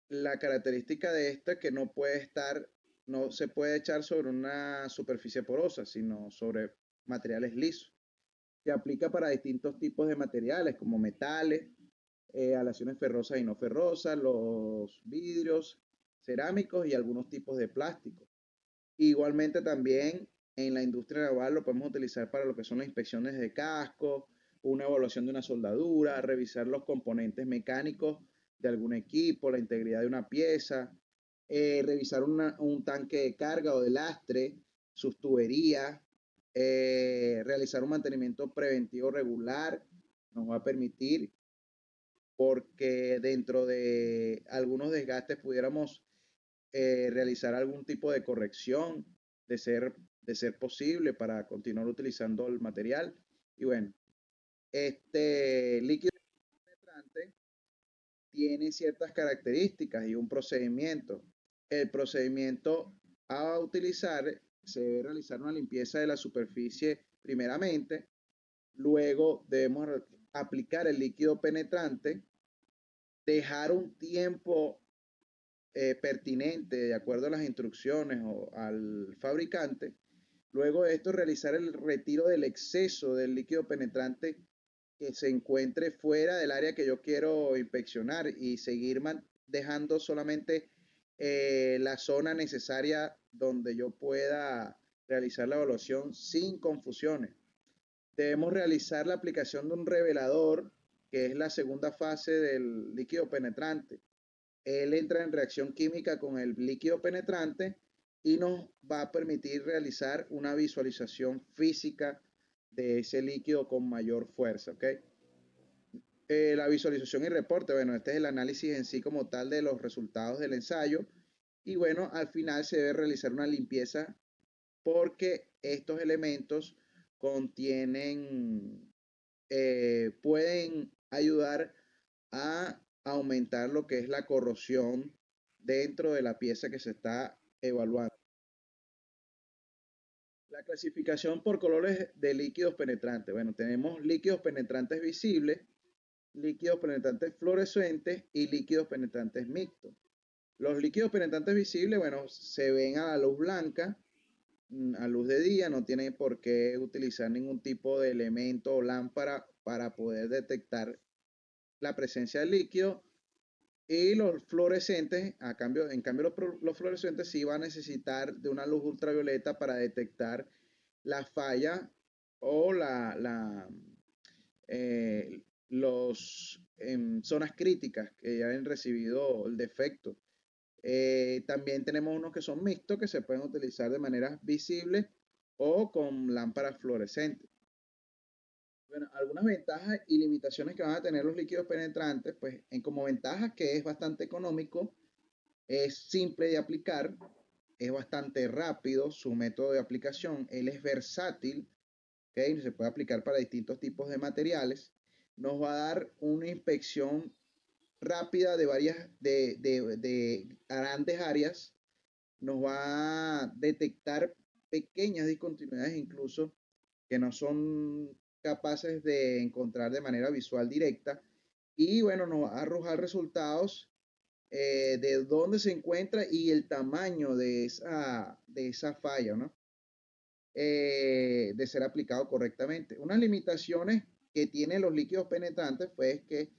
la característica de esta es que no puede estar, no se puede echar sobre una superficie porosa, sino sobre materiales lisos. Se aplica para distintos tipos de materiales como metales, aleaciones ferrosas y no ferrosas, los vidrios, cerámicos y algunos tipos de plástico. Igualmente también en la industria naval lo podemos utilizar para lo que son las inspecciones de casco, una evaluación de una soldadura, revisar los componentes mecánicos de algún equipo, la integridad de una pieza, revisar un tanque de carga o de lastre, sus tuberías, realizar un mantenimiento preventivo regular nos va a permitir, porque dentro de algunos desgastes pudiéramos realizar algún tipo de corrección de de ser posible para continuar utilizando el material. Y bueno, este líquido penetrante tiene ciertas características y un procedimiento. El procedimiento a utilizar se debe realizar una limpieza de la superficie primeramente, luego debemos aplicar el líquido penetrante, dejar un tiempo pertinente de acuerdo a las instrucciones o al fabricante. Luego de esto, realizar el retiro del exceso del líquido penetrante que se encuentre fuera del área que yo quiero inspeccionar y seguir dejando solamente la zona necesaria donde yo pueda realizar la evaluación sin confusiones. Debemos realizar la aplicación de un revelador, que es la segunda fase del líquido penetrante. Él entra en reacción química con el líquido penetrante y nos va a permitir realizar una visualización física de ese líquido con mayor fuerza, ¿ok? La visualización y reporte, bueno, este es el análisis en sí como tal de los resultados del ensayo. Y bueno, al final se debe realizar una limpieza, porque estos elementos contienen, pueden ayudar a aumentar lo que es la corrosión dentro de la pieza que se está evaluando. La clasificación por colores de líquidos penetrantes. Bueno, tenemos líquidos penetrantes visibles, líquidos penetrantes fluorescentes y líquidos penetrantes mixtos. Los líquidos penetrantes visibles, bueno, se ven a la luz blanca, a luz de día, no tienen por qué utilizar ningún tipo de elemento o lámpara para poder detectar la presencia del líquido. Y los fluorescentes, en cambio los fluorescentes sí van a necesitar de una luz ultravioleta para detectar la falla o los zonas críticas que ya han recibido el defecto. También tenemos unos que son mixtos, que se pueden utilizar de manera visible o con lámparas fluorescentes. Bueno, algunas ventajas y limitaciones que van a tener los líquidos penetrantes, pues como ventajas, que es bastante económico, es simple de aplicar, es bastante rápido su método de aplicación, él es versátil, ¿okay? Se puede aplicar para distintos tipos de materiales, nos va a dar una inspección rápida de de grandes áreas, nos va a detectar pequeñas discontinuidades incluso que no son capaces de encontrar de manera visual directa, y bueno, nos va a arrojar resultados de dónde se encuentra y el tamaño de esa falla, ¿no? De ser aplicado correctamente. Unas limitaciones que tienen los líquidos penetrantes, pues, que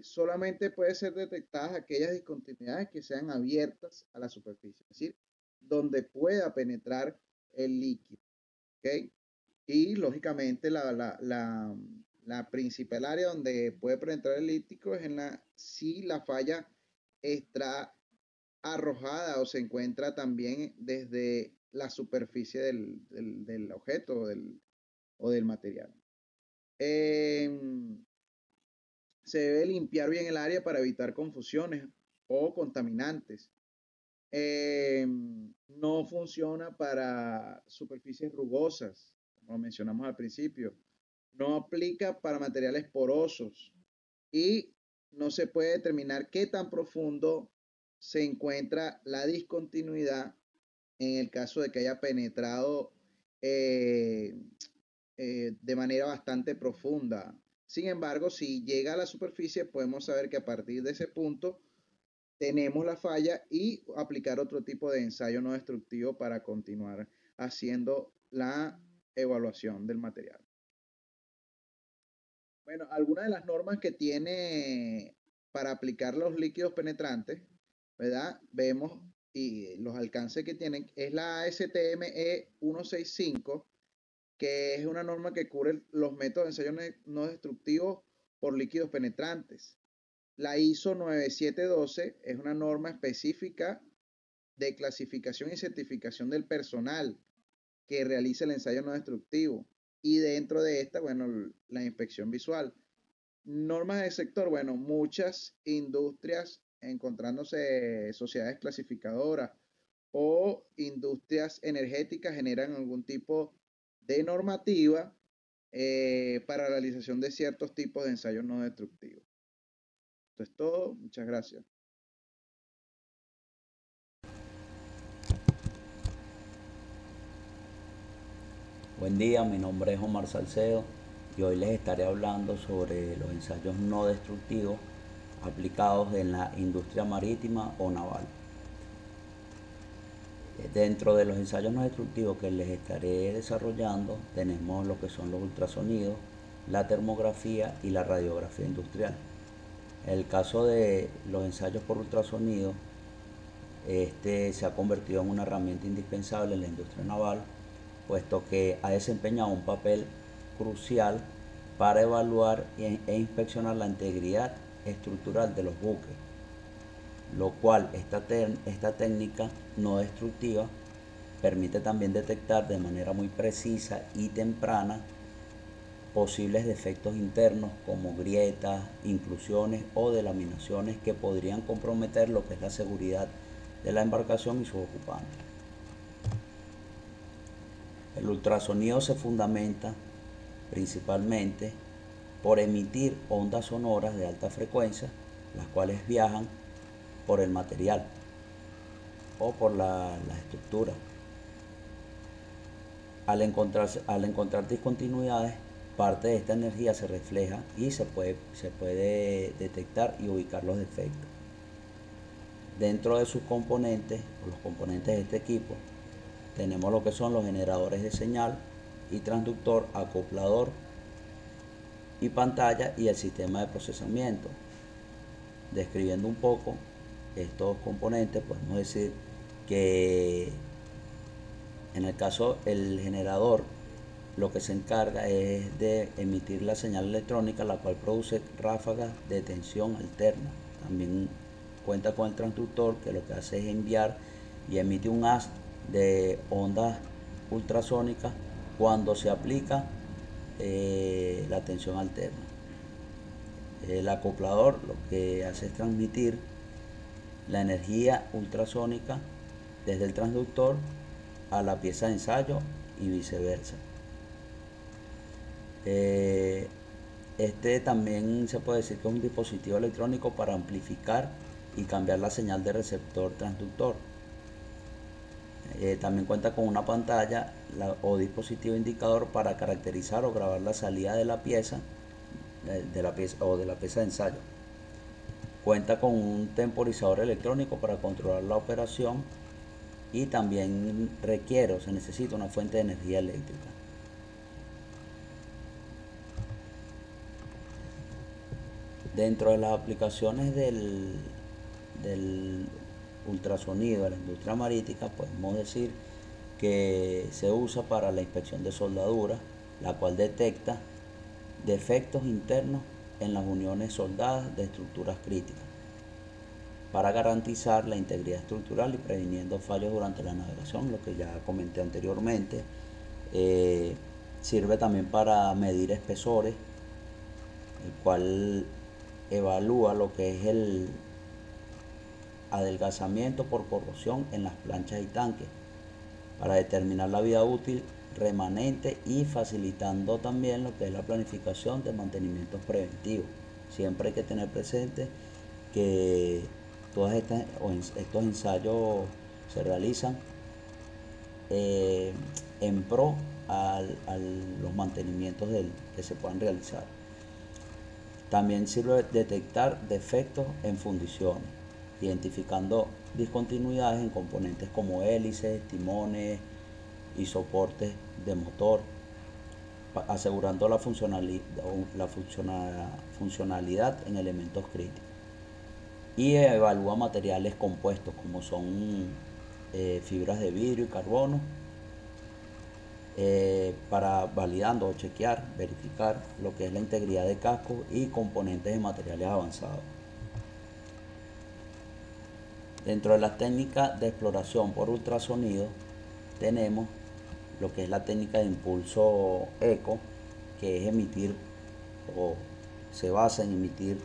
solamente puede ser detectadas aquellas discontinuidades que sean abiertas a la superficie, es decir, donde pueda penetrar el líquido, ¿ok? Y lógicamente la principal área donde puede penetrar el líquido es si la falla está arrojada o se encuentra también desde la superficie del objeto o del material. Se debe limpiar bien el área para evitar confusiones o contaminantes. No funciona para superficies rugosas, como mencionamos al principio. No aplica para materiales porosos y no se puede determinar qué tan profundo se encuentra la discontinuidad en el caso de que haya penetrado eh, de manera bastante profunda. Sin embargo, si llega a la superficie, podemos saber que a partir de ese punto tenemos la falla y aplicar otro tipo de ensayo no destructivo para continuar haciendo la evaluación del material. Bueno, algunas de las normas que tiene para aplicar los líquidos penetrantes, ¿verdad? Vemos y los alcances que tienen, es la ASTM E165, que es una norma que cubre los métodos de ensayo no destructivos por líquidos penetrantes. La ISO 9712 es una norma específica de clasificación y certificación del personal, que realice el ensayo no destructivo. Y dentro de esta, bueno, la inspección visual. Normas del sector, bueno, muchas industrias encontrándose sociedades clasificadoras o industrias energéticas generan algún tipo de normativa para la realización de ciertos tipos de ensayos no destructivos. Esto es todo, muchas gracias. Buen día, mi nombre es Omar Salcedo y hoy les estaré hablando sobre los ensayos no destructivos aplicados en la industria marítima o naval. Dentro de los ensayos no destructivos que les estaré desarrollando tenemos lo que son los ultrasonidos, la termografía y la radiografía industrial. En el caso de los ensayos por ultrasonido, este se ha convertido en una herramienta indispensable en la industria naval, puesto que ha desempeñado un papel crucial para evaluar e inspeccionar la integridad estructural de los buques, lo cual esta técnica no destructiva permite también detectar de manera muy precisa y temprana posibles defectos internos como grietas, inclusiones o delaminaciones que podrían comprometer lo que es la seguridad de la embarcación y sus ocupantes. El ultrasonido se fundamenta principalmente por emitir ondas sonoras de alta frecuencia, las cuales viajan por el material o por la estructura. Al encontrar discontinuidades, parte de esta energía se refleja y se puede detectar y ubicar los defectos. Dentro de sus componentes, o los componentes de este equipo, tenemos lo que son los generadores de señal y transductor, acoplador y pantalla y el sistema de procesamiento. Describiendo un poco estos componentes, podemos decir que en el caso el generador lo que se encarga es de emitir la señal electrónica, la cual produce ráfagas de tensión alterna. También cuenta con el transductor, que lo que hace es enviar y emite un haz de ondas ultrasónicas cuando se aplica la tensión alterna. El acoplador lo que hace es transmitir la energía ultrasónica desde el transductor a la pieza de ensayo y viceversa. Este también se puede decir que es un dispositivo electrónico para amplificar y cambiar la señal de receptor transductor. También cuenta con una pantalla o dispositivo indicador para caracterizar o grabar la salida de la pieza o de la pieza de ensayo. Cuenta con un temporizador electrónico para controlar la operación y también requiere o se necesita una fuente de energía eléctrica. Dentro de las aplicaciones del ultrasonido a la industria marítima, podemos decir que se usa para la inspección de soldadura, la cual detecta defectos internos en las uniones soldadas de estructuras críticas para garantizar la integridad estructural y previniendo fallos durante la navegación, lo que ya comenté anteriormente. Sirve también para medir espesores, el cual evalúa lo que es el adelgazamiento por corrosión en las planchas y tanques para determinar la vida útil remanente y facilitando también lo que es la planificación de mantenimientos preventivos. Siempre hay que tener presente que estos ensayos se realizan en pro a los mantenimientos que se puedan realizar. También sirve detectar defectos en fundiciones, identificando discontinuidades en componentes como hélices, timones y soportes de motor, asegurando la funcionalidad en elementos críticos. Y evalúa materiales compuestos como son fibras de vidrio y carbono, para validando o chequear, verificar lo que es la integridad de cascos y componentes de materiales avanzados. Dentro de las técnicas de exploración por ultrasonido tenemos lo que es la técnica de impulso eco, que es emitir o se basa en emitir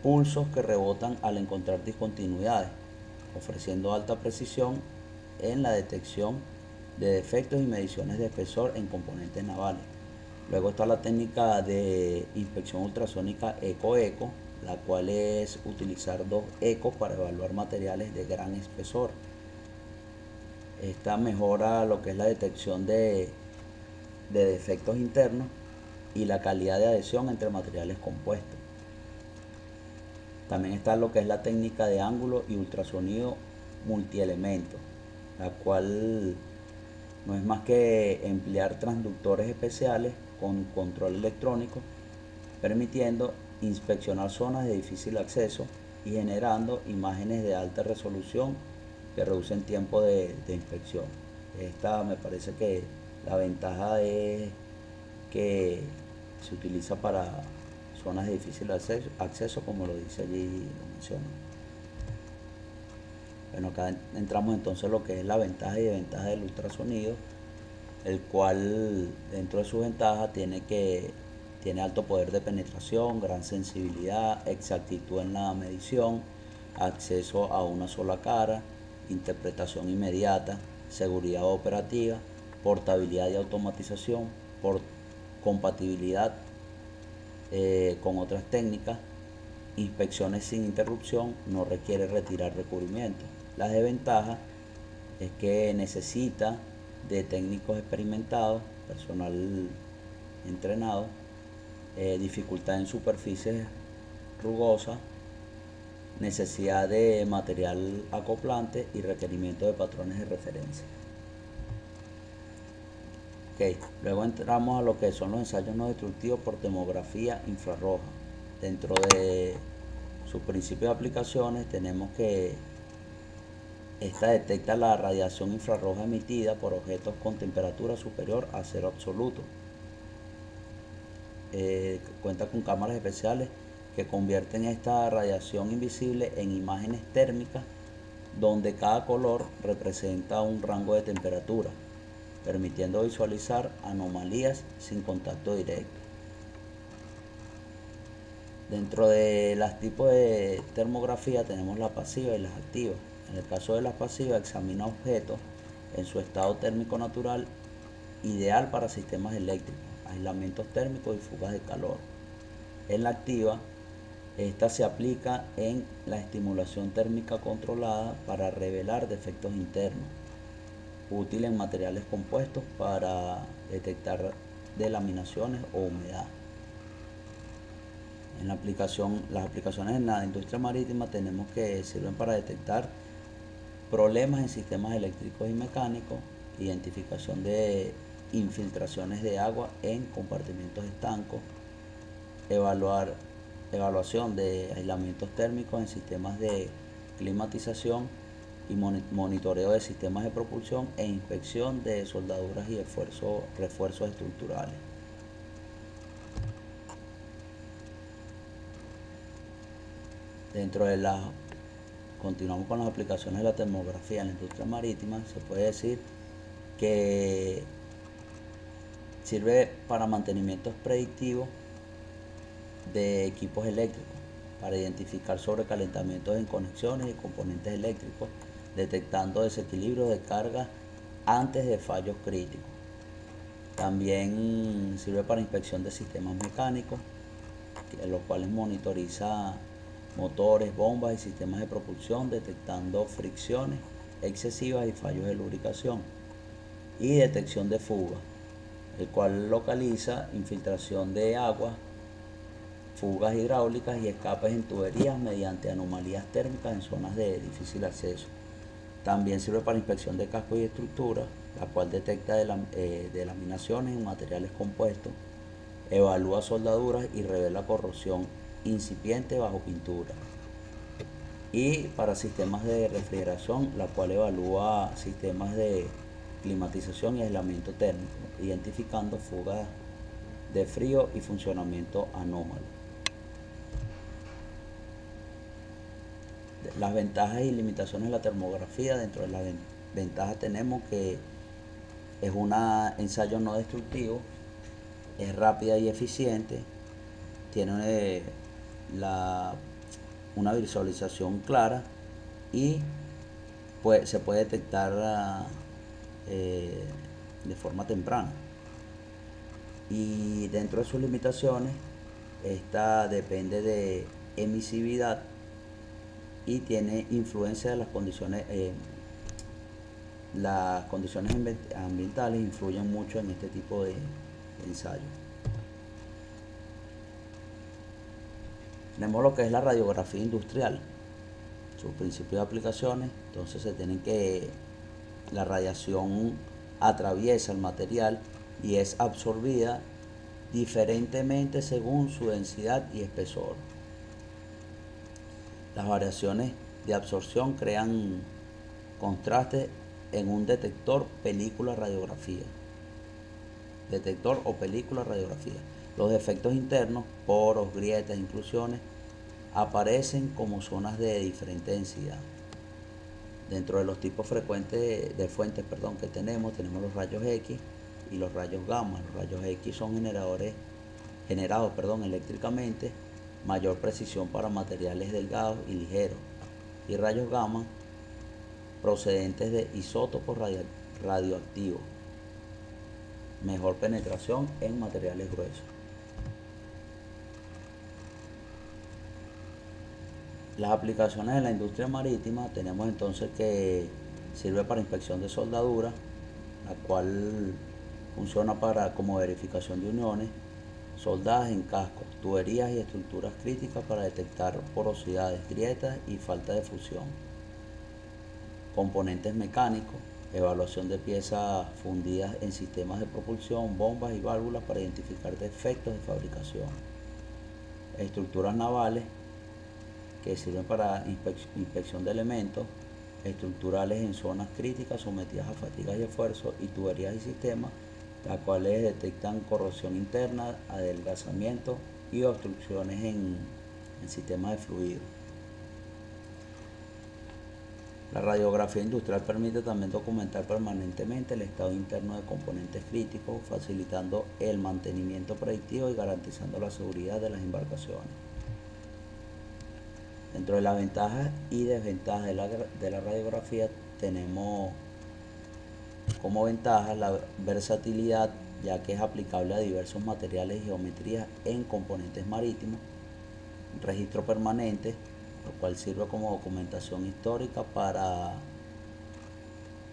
pulsos que rebotan al encontrar discontinuidades, ofreciendo alta precisión en la detección de defectos y mediciones de espesor en componentes navales. Luego está la técnica de inspección ultrasónica eco-eco, la cual es utilizar dos ecos para evaluar materiales de gran espesor. Esta mejora lo que es la detección de defectos internos y la calidad de adhesión entre materiales compuestos. También está lo que es la técnica de ángulo y ultrasonido multielemento, la cual no es más que emplear transductores especiales con control electrónico, permitiendo inspeccionar zonas de difícil acceso y generando imágenes de alta resolución que reducen tiempo de inspección. Esta me parece que la ventaja es que se utiliza para zonas de difícil acceso, como lo dice allí, lo menciona. Bueno, acá entramos entonces en lo que es la ventaja y desventaja del ultrasonido, el cual dentro de sus ventajas tiene alto poder de penetración, gran sensibilidad, exactitud en la medición, acceso a una sola cara, interpretación inmediata, seguridad operativa, portabilidad y automatización, por compatibilidad con otras técnicas, inspecciones sin interrupción, no requiere retirar recubrimiento. La desventaja es que necesita de técnicos experimentados, personal entrenado, dificultad en superficies rugosas, necesidad de material acoplante y requerimiento de patrones de referencia. Okay. Luego entramos a lo que son los ensayos no destructivos por tomografía infrarroja. Dentro de sus principios de aplicaciones tenemos que esta detecta la radiación infrarroja emitida por objetos con temperatura superior a cero absoluto. Cuenta con cámaras especiales que convierten esta radiación invisible en imágenes térmicas donde cada color representa un rango de temperatura, permitiendo visualizar anomalías sin contacto directo. Dentro de los tipos de termografía tenemos la pasiva y las activas. En el caso de la pasiva, examina objetos en su estado térmico natural, ideal para sistemas eléctricos, aislamientos térmicos y fugas de calor. En la activa, esta se aplica en la estimulación térmica controlada para revelar defectos internos, útil en materiales compuestos para detectar delaminaciones o humedad. En las aplicaciones en la industria marítima tenemos que sirven para detectar problemas en sistemas eléctricos y mecánicos, identificación de infiltraciones de agua en compartimientos estancos, evaluación de aislamientos térmicos en sistemas de climatización y monitoreo de sistemas de propulsión e inspección de soldaduras y refuerzos estructurales. Continuamos con las aplicaciones de la termografía en la industria marítima. Se puede decir que sirve para mantenimientos predictivos de equipos eléctricos, para identificar sobrecalentamientos en conexiones y componentes eléctricos, detectando desequilibrios de carga antes de fallos críticos. También sirve para inspección de sistemas mecánicos, los cuales monitoriza motores, bombas y sistemas de propulsión, detectando fricciones excesivas y fallos de lubricación. Y detección de fugas, el cual localiza infiltración de agua, fugas hidráulicas y escapes en tuberías mediante anomalías térmicas en zonas de difícil acceso. También sirve para inspección de cascos y estructuras, la cual detecta delaminaciones en materiales compuestos, evalúa soldaduras y revela corrosión incipiente bajo pintura. Y para sistemas de refrigeración, la cual evalúa sistemas de climatización y aislamiento térmico, identificando fugas de frío y funcionamiento anómalo. Las ventajas y limitaciones de la termografía. Dentro de las ventajas tenemos que es un ensayo no destructivo, es rápida y eficiente, tiene una visualización clara y se puede detectar de forma temprana. Y dentro de sus limitaciones, esta depende de emisividad y tiene influencia de las condiciones ambientales influyen mucho en este tipo de ensayo. Tenemos lo que es la radiografía industrial, sus principios de aplicaciones. Entonces se tienen que la radiación atraviesa el material y es absorbida diferentemente según su densidad y espesor. Las variaciones de absorción crean contrastes en un detector o película radiografía. Los defectos internos, poros, grietas, inclusiones, aparecen como zonas de diferente densidad. Dentro de los tipos frecuentes de fuentes que tenemos los rayos X y los rayos gamma. Los rayos X son generados eléctricamente, mayor precisión para materiales delgados y ligeros, y rayos gamma procedentes de isótopos radioactivos, mejor penetración en materiales gruesos. Las aplicaciones en la industria marítima tenemos entonces que sirve para inspección de soldadura, la cual funciona como verificación de uniones, soldadas en cascos, tuberías y estructuras críticas para detectar porosidades, grietas y falta de fusión. Componentes mecánicos, evaluación de piezas fundidas en sistemas de propulsión, bombas y válvulas para identificar defectos de fabricación. Estructuras navales, que sirven para inspección de elementos estructurales en zonas críticas sometidas a fatigas y esfuerzos, y tuberías y sistemas, las cuales detectan corrosión interna, adelgazamiento y obstrucciones en sistemas de fluido. La radiografía industrial permite también documentar permanentemente el estado interno de componentes críticos, facilitando el mantenimiento predictivo y garantizando la seguridad de las embarcaciones. Dentro de las ventajas y desventajas de la radiografía tenemos como ventaja la versatilidad, ya que es aplicable a diversos materiales y geometrías en componentes marítimos, registro permanente, lo cual sirve como documentación histórica para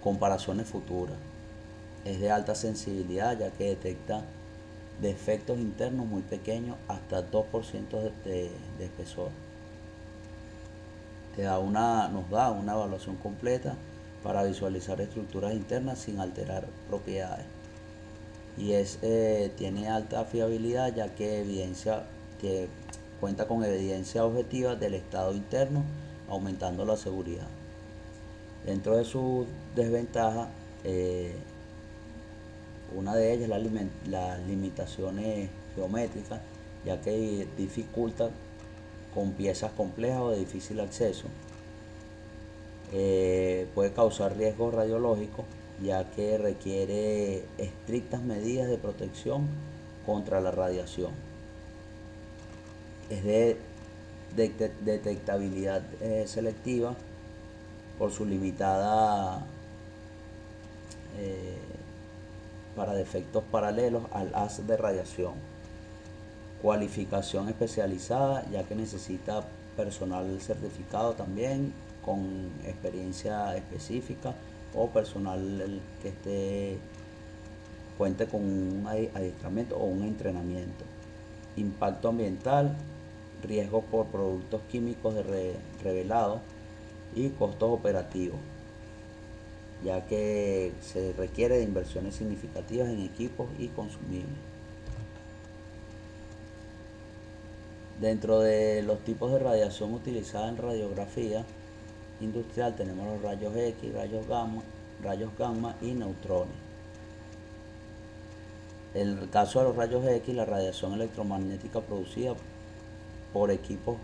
comparaciones futuras. Es de alta sensibilidad, ya que detecta defectos internos muy pequeños, hasta 2% de espesor. Nos da una evaluación completa para visualizar estructuras internas sin alterar propiedades. Y tiene alta fiabilidad, ya que cuenta con evidencia objetiva del estado interno, aumentando la seguridad. Dentro de sus desventajas, una de ellas es las limitaciones geométricas, ya que dificulta con piezas complejas o de difícil acceso. Puede causar riesgos radiológicos, ya que requiere estrictas medidas de protección contra la radiación. Es de detectabilidad selectiva por su limitada para defectos paralelos al haz de radiación. Cualificación especializada, ya que necesita personal certificado también con experiencia específica, o personal que cuente con un adiestramiento o un entrenamiento. Impacto ambiental, riesgos por productos químicos revelados y costos operativos, ya que se requiere de inversiones significativas en equipos y consumibles. Dentro de los tipos de radiación utilizada en radiografía industrial tenemos los rayos X, rayos gamma y neutrones. En el caso de los rayos X, la radiación electromagnética producida por equipos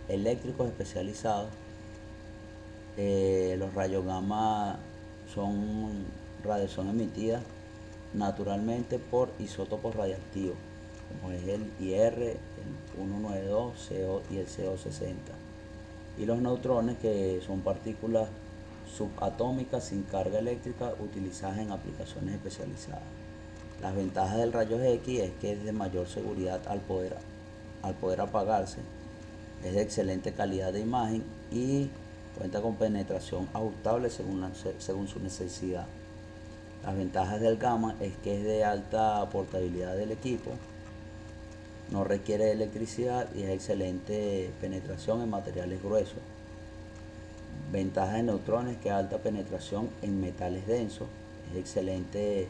eléctricos especializados. Los rayos gamma son radiación emitida naturalmente por isótopos radiactivos, como es el IR, el 192, CO y el CO60. Y los neutrones, que son partículas subatómicas sin carga eléctrica utilizadas en aplicaciones especializadas. Las ventajas del rayos X es que es de mayor seguridad al poder apagarse, es de excelente calidad de imagen y cuenta con penetración ajustable según su necesidad. Las ventajas del gamma es que es de alta portabilidad del equipo, no requiere electricidad y es excelente penetración en materiales gruesos. Ventajas de neutrones, que alta penetración en metales densos, es excelente,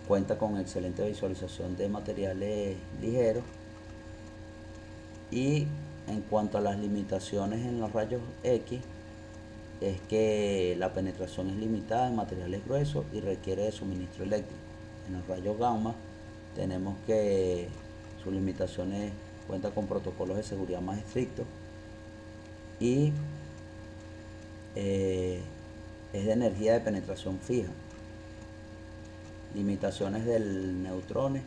cuenta con excelente visualización de materiales ligeros. Y en cuanto a las limitaciones en los rayos X, es que la penetración es limitada en materiales gruesos y requiere de suministro eléctrico. En los rayos gamma tenemos que sus limitaciones, cuenta con protocolos de seguridad más estrictos y es de energía de penetración fija. Limitaciones del neutrones,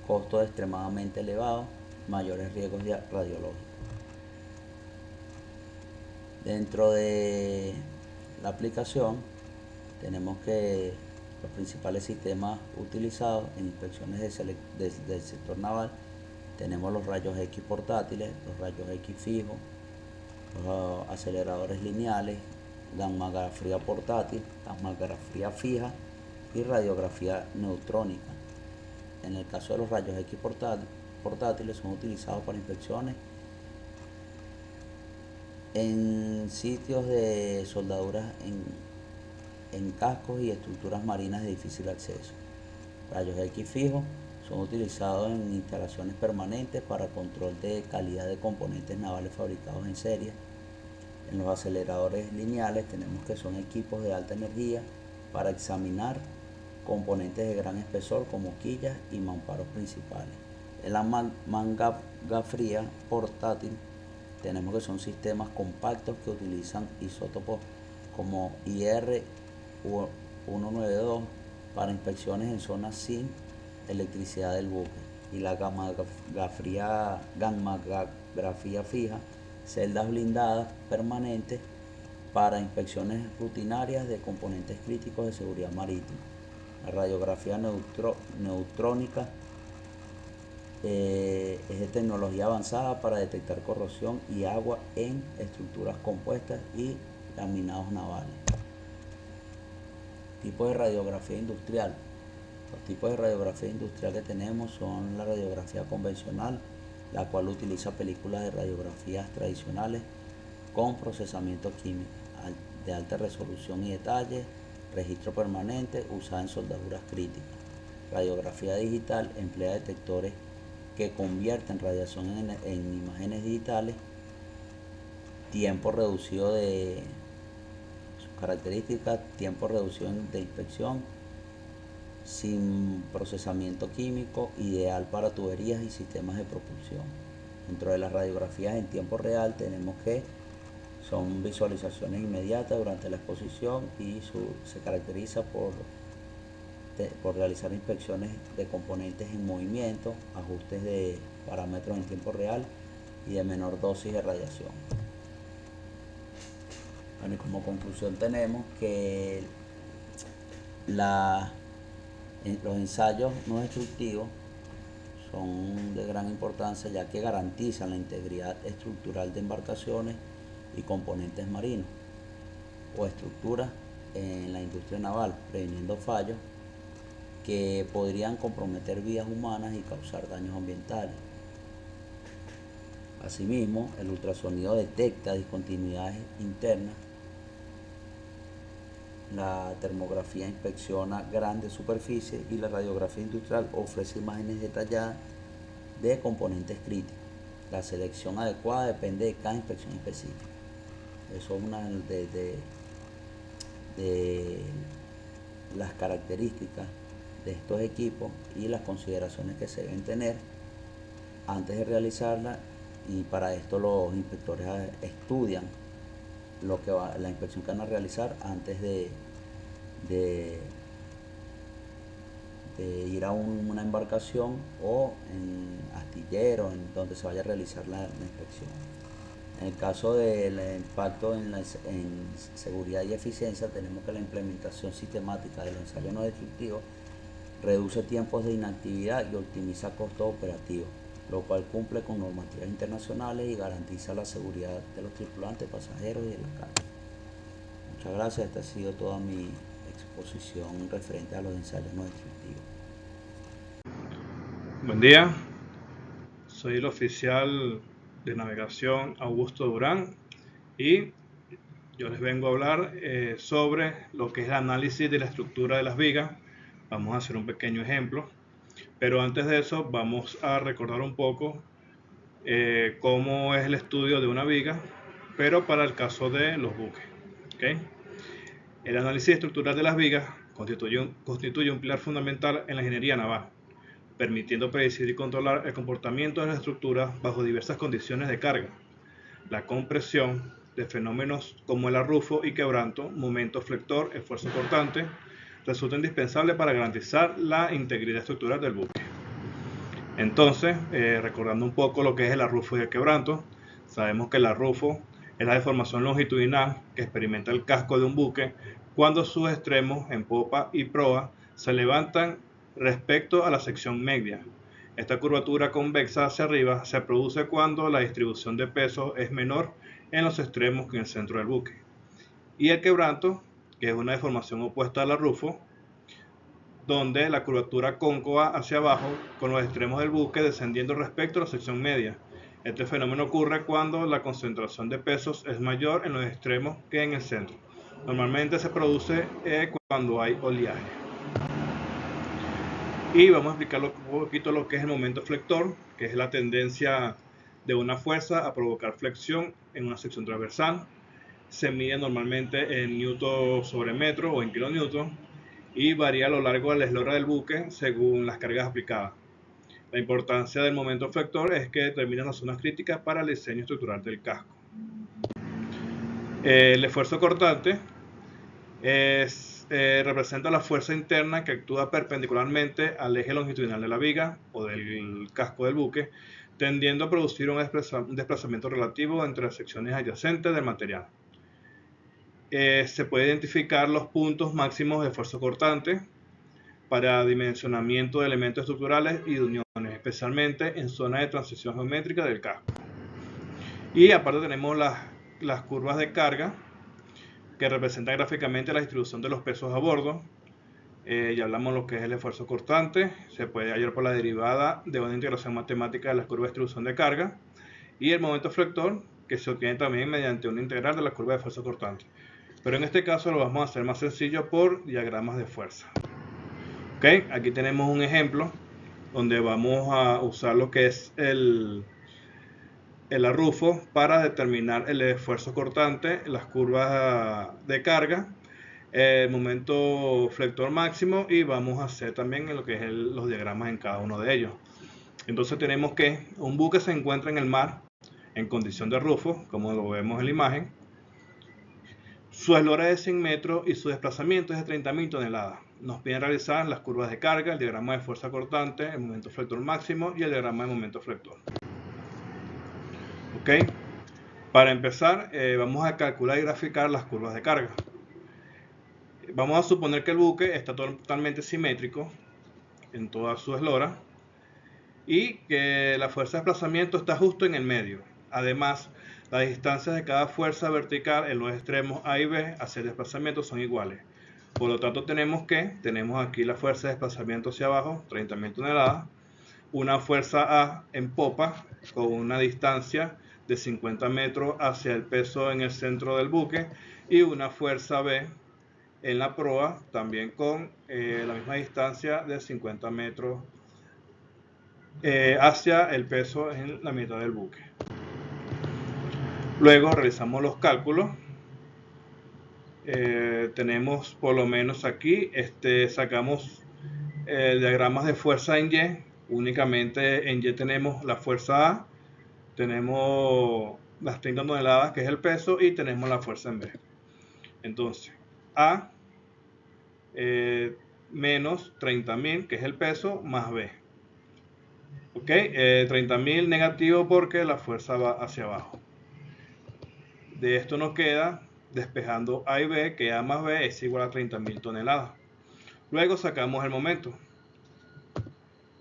costo extremadamente elevado, mayores riesgos radiológicos. Dentro de la aplicación tenemos que los principales sistemas utilizados en inspecciones del sector naval, tenemos los rayos X portátiles, los rayos X fijos, los aceleradores lineales, gammagrafía portátil, gammagrafía fija y radiografía neutrónica. En el caso de los rayos X portátiles son utilizados para inspecciones en sitios de soldaduras en cascos y estructuras marinas de difícil acceso. Rayos X fijos son utilizados en instalaciones permanentes para control de calidad de componentes navales fabricados en serie. En los aceleradores lineales tenemos que son equipos de alta energía para examinar componentes de gran espesor como quillas y mamparos principales. En la manga fría portátil tenemos que son sistemas compactos que utilizan isótopos como IR 192 para inspecciones en zonas sin electricidad del buque, y la gammagrafía fija, celdas blindadas permanentes para inspecciones rutinarias de componentes críticos de seguridad marítima. La radiografía neutrónica es de tecnología avanzada para detectar corrosión y agua en estructuras compuestas y laminados navales. Tipo de radiografía industrial. Los tipos de radiografía industrial que tenemos son la radiografía convencional, la cual utiliza películas de radiografías tradicionales con procesamiento químico de alta resolución y detalle, registro permanente, usada en soldaduras críticas. Radiografía digital emplea detectores que convierten radiación en imágenes digitales, tiempo reducido de sus características, tiempo reducido de inspección, sin procesamiento químico, ideal para tuberías y sistemas de propulsión. Dentro de las radiografías en tiempo real tenemos que son visualizaciones inmediatas durante la exposición y se caracteriza por realizar inspecciones de componentes en movimiento, ajustes de parámetros en tiempo real y de menor dosis de radiación. Bueno, y como conclusión tenemos que los ensayos no destructivos son de gran importancia, ya que garantizan la integridad estructural de embarcaciones y componentes marinos o estructuras en la industria naval, previniendo fallos que podrían comprometer vidas humanas y causar daños ambientales. Asimismo, el ultrasonido detecta discontinuidades internas, la termografía inspecciona grandes superficies y la radiografía industrial ofrece imágenes detalladas de componentes críticos. La selección adecuada depende de cada inspección específica. Eso es una de las características de estos equipos y las consideraciones que se deben tener antes de realizarla, y para esto los inspectores estudian la inspección que van a realizar antes de ir a una embarcación o en astillero, en donde se vaya a realizar la inspección. En el caso del impacto en seguridad y eficiencia, tenemos que la implementación sistemática del ensayo no destructivo reduce tiempos de inactividad y optimiza costos operativos, lo cual cumple con normativas internacionales y garantiza la seguridad de los tripulantes, pasajeros y de la carga. Muchas gracias, esta ha sido toda mi exposición referente a los ensayos no destructivos. Buen día, soy el oficial de navegación Augusto Durán y yo les vengo a hablar sobre lo que es el análisis de la estructura de las vigas. Vamos a hacer un pequeño ejemplo, pero antes de eso vamos a recordar un poco cómo es el estudio de una viga, pero para el caso de los buques. ¿Okay? El análisis estructural de las vigas constituye un pilar fundamental en la ingeniería naval, permitiendo predecir y controlar el comportamiento de las estructuras bajo diversas condiciones de carga, la compresión de fenómenos como el arrufo y quebranto, momento flector, esfuerzo cortante, resulta indispensable para garantizar la integridad estructural del buque. Entonces, recordando un poco lo que es el arrufo y el quebranto, sabemos que el arrufo es la deformación longitudinal que experimenta el casco de un buque cuando sus extremos en popa y proa se levantan respecto a la sección media. Esta curvatura convexa hacia arriba se produce cuando la distribución de peso es menor en los extremos que en el centro del buque. Y el quebranto, que es una deformación opuesta al arrufo, donde la curvatura cóncava hacia abajo con los extremos del buque descendiendo respecto a la sección media. Este fenómeno ocurre cuando la concentración de pesos es mayor en los extremos que en el centro. Normalmente se produce cuando hay oleaje. Y vamos a explicar un poquito lo que es el momento flector, que es la tendencia de una fuerza a provocar flexión en una sección transversal. Se mide normalmente en newton sobre metro o en kilonewton y varía a lo largo de la eslora del buque según las cargas aplicadas. La importancia del momento flector es que determina las zonas críticas para el diseño estructural del casco. El esfuerzo cortante representa la fuerza interna que actúa perpendicularmente al eje longitudinal de la viga o del casco del buque, tendiendo a producir un desplazamiento relativo entre las secciones adyacentes del material. Se puede identificar los puntos máximos de esfuerzo cortante para dimensionamiento de elementos estructurales y de uniones, especialmente en zonas de transición geométrica del casco. Y aparte tenemos las curvas de carga, que representan gráficamente la distribución de los pesos a bordo. Ya hablamos de lo que es el esfuerzo cortante, se puede hallar por la derivada de una integración matemática de las curvas de distribución de carga, y el momento flector, que se obtiene también mediante una integral de la curva de esfuerzo cortante. Pero en este caso lo vamos a hacer más sencillo por diagramas de fuerza. Okay, aquí tenemos un ejemplo donde vamos a usar lo que es el arrufo para determinar el esfuerzo cortante, las curvas de carga, el momento flector máximo, y vamos a hacer también lo que es los diagramas en cada uno de ellos. Entonces tenemos que un buque se encuentra en el mar en condición de arrufo, como lo vemos en la imagen. Su eslora es de 100 metros y su desplazamiento es de 30.000 toneladas. Nos piden realizar las curvas de carga, el diagrama de fuerza cortante, el momento flector máximo y el diagrama de momento flector. Ok, para empezar vamos a calcular y graficar las curvas de carga. Vamos a suponer que el buque está totalmente simétrico en toda su eslora y que la fuerza de desplazamiento está justo en el medio. Además, las distancias de cada fuerza vertical en los extremos A y B hacia el desplazamiento son iguales. Por lo tanto, tenemos aquí la fuerza de desplazamiento hacia abajo, 30.000 toneladas, una fuerza A en popa con una distancia de 50 metros hacia el peso en el centro del buque, y una fuerza B en la proa también con la misma distancia de 50 metros hacia el peso en la mitad del buque. Luego realizamos los cálculos. Tenemos por lo menos aquí, sacamos diagramas de fuerza en Y. Únicamente en Y tenemos la fuerza A, tenemos las 30 toneladas que es el peso, y tenemos la fuerza en B. Entonces A menos 30.000, que es el peso, más B. Ok, 30.000 negativo porque la fuerza va hacia abajo. De esto nos queda, despejando A y B, que A más B es igual a 30.000 toneladas. Luego sacamos el momento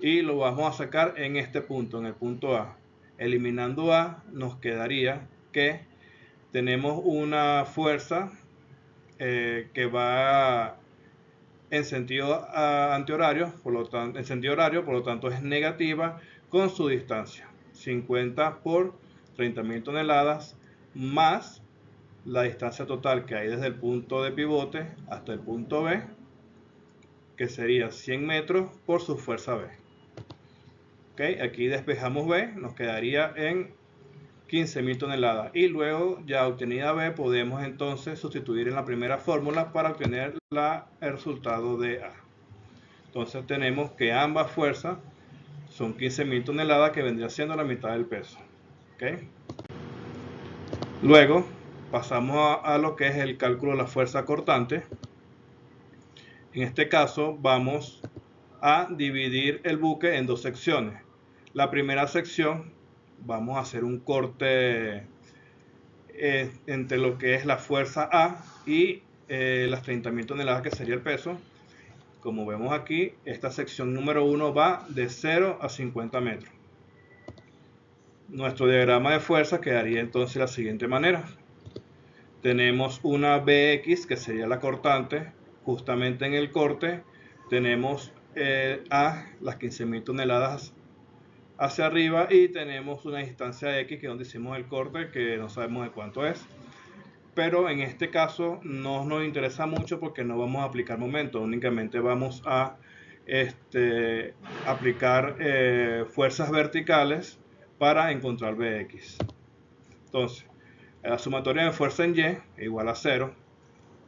y lo vamos a sacar en este punto, en el punto A. Eliminando A, nos quedaría que tenemos una fuerza que va en sentido antihorario, por lo tanto es negativa con su distancia, 50 por 30.000 toneladas más la distancia total que hay desde el punto de pivote hasta el punto B, que sería 100 metros por su fuerza B. Okay, aquí despejamos B, nos quedaría en 15.000 toneladas, y luego ya obtenida B podemos entonces sustituir en la primera fórmula para obtener el resultado de A. Entonces tenemos que ambas fuerzas son 15.000 toneladas, que vendría siendo la mitad del peso. ¿Okay? Luego pasamos a lo que es el cálculo de la fuerza cortante. En este caso vamos a dividir el buque en dos secciones. La primera sección vamos a hacer un corte entre lo que es la fuerza A y las 30.000 toneladas, que sería el peso. Como vemos aquí, esta sección número 1 va de 0 a 50 metros. Nuestro diagrama de fuerza quedaría entonces de la siguiente manera. Tenemos una BX, que sería la cortante. Justamente en el corte tenemos A, las 15.000 toneladas hacia arriba, y tenemos una distancia X, que es donde hicimos el corte, que no sabemos de cuánto es. Pero en este caso no nos interesa mucho porque no vamos a aplicar momento, únicamente vamos a aplicar fuerzas verticales para encontrar Bx. Entonces, la sumatoria de fuerza en Y es igual a 0.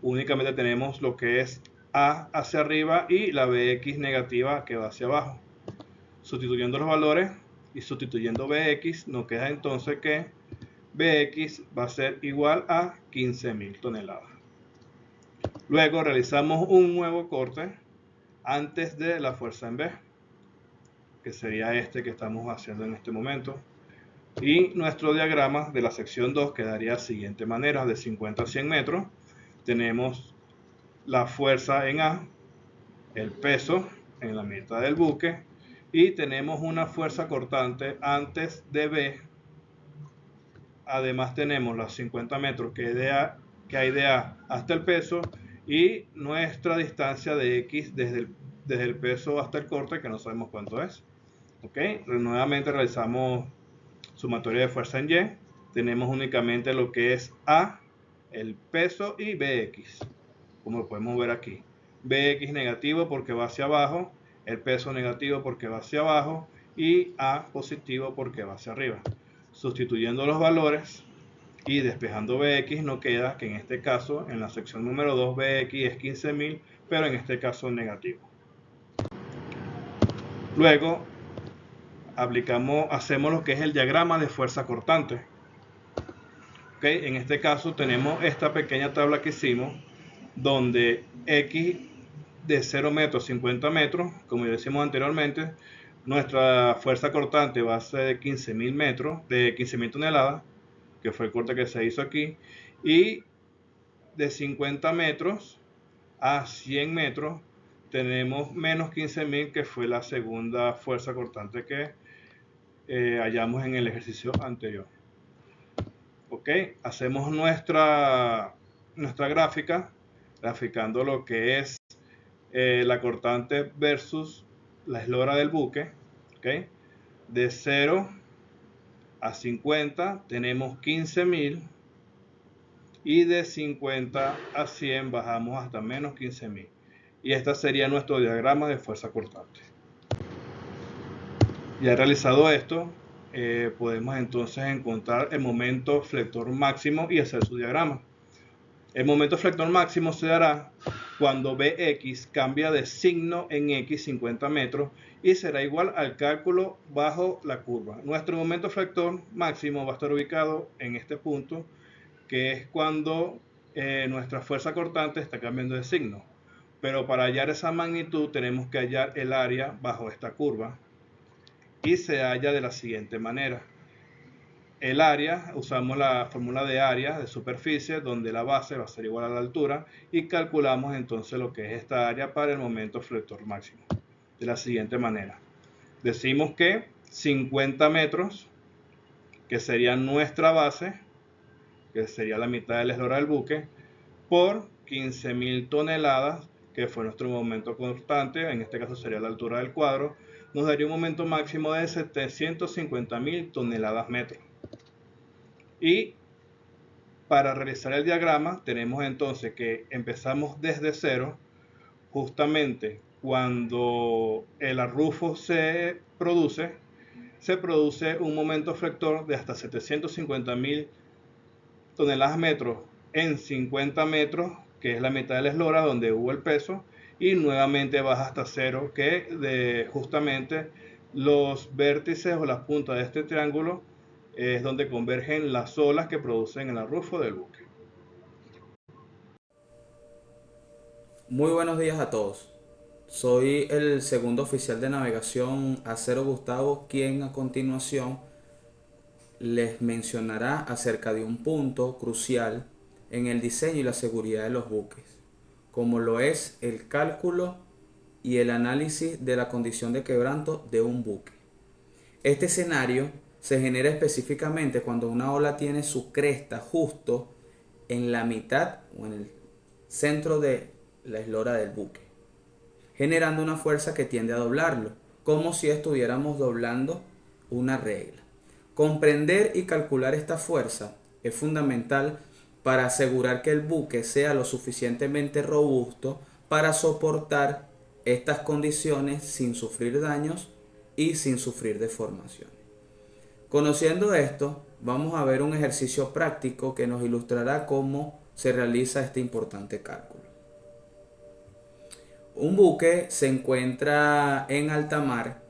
Únicamente tenemos lo que es A hacia arriba y la Bx negativa, que va hacia abajo. Sustituyendo los valores y sustituyendo Bx, nos queda entonces que Bx va a ser igual a 15.000 toneladas. Luego realizamos un nuevo corte antes de la fuerza en B, que sería este que estamos haciendo en este momento. Y nuestro diagrama de la sección 2 quedaría de la siguiente manera: de 50 a 100 metros tenemos la fuerza en A, el peso en la mitad del buque, y tenemos una fuerza cortante antes de B. Además tenemos los 50 metros que hay de A hasta el peso, y nuestra distancia de X desde el peso hasta el corte, que no sabemos cuánto es. ¿Okay? Nuevamente realizamos sumatoria de fuerza en Y. Tenemos únicamente lo que es A, el peso, y Bx, como lo podemos ver aquí. Bx negativo porque va hacia abajo, el peso negativo porque va hacia abajo, y A positivo porque va hacia arriba. Sustituyendo los valores y despejando Bx, nos queda que en este caso, en la sección número 2, Bx es 15.000, pero en este caso negativo. Luego hacemos lo que es el diagrama de fuerza cortante. ¿Okay? En este caso tenemos esta pequeña tabla que hicimos, donde X de 0 metros a 50 metros, como ya decimos anteriormente, nuestra fuerza cortante va a ser de 15.000 metros, de 15.000 toneladas, que fue el corte que se hizo aquí, y de 50 metros a 100 metros tenemos menos 15.000, que fue la segunda fuerza cortante que hallamos en el ejercicio anterior. Ok, hacemos nuestra gráfica, graficando lo que es la cortante versus la eslora del buque. Okay. De 0 a 50 tenemos 15.000, y de 50 a 100 bajamos hasta menos 15.000. Y este sería nuestro diagrama de fuerza cortante. Ya realizado esto, podemos entonces encontrar el momento flector máximo y hacer su diagrama. El momento flector máximo se dará cuando Bx cambia de signo en X 50 metros y será igual al cálculo bajo la curva. Nuestro momento flector máximo va a estar ubicado en este punto, que es cuando nuestra fuerza cortante está cambiando de signo. Pero para hallar esa magnitud tenemos que hallar el área bajo esta curva y se halla de la siguiente manera. El área, usamos la fórmula de área de superficie donde la base va a ser igual a la altura y calculamos entonces lo que es esta área para el momento flector máximo. De la siguiente manera. Decimos que 50 metros, que sería nuestra base, que sería la mitad de la eslora del buque, por 15.000 toneladas, que fue nuestro momento constante, en este caso sería la altura del cuadro, nos daría un momento máximo de 750.000 toneladas metros. Y para realizar el diagrama tenemos entonces que empezamos desde cero, justamente cuando el arrufo se produce un momento flector de hasta 750.000 toneladas metros en 50 metros, que es la mitad de la eslora donde hubo el peso, y nuevamente baja hasta cero, que justamente los vértices o las puntas de este triángulo es donde convergen las olas que producen el arrufo del buque. Muy buenos días a todos. Soy el segundo oficial de navegación Acero Gustavo, quien a continuación les mencionará acerca de un punto crucial en el diseño y la seguridad de los buques, como lo es el cálculo y el análisis de la condición de quebranto de un buque. Este escenario se genera específicamente cuando una ola tiene su cresta justo en la mitad o en el centro de la eslora del buque, generando una fuerza que tiende a doblarlo, como si estuviéramos doblando una regla. Comprender y calcular esta fuerza es fundamental para asegurar que el buque sea lo suficientemente robusto para soportar estas condiciones sin sufrir daños y sin sufrir deformaciones. Conociendo esto, vamos a ver un ejercicio práctico que nos ilustrará cómo se realiza este importante cálculo. Un buque se encuentra en alta mar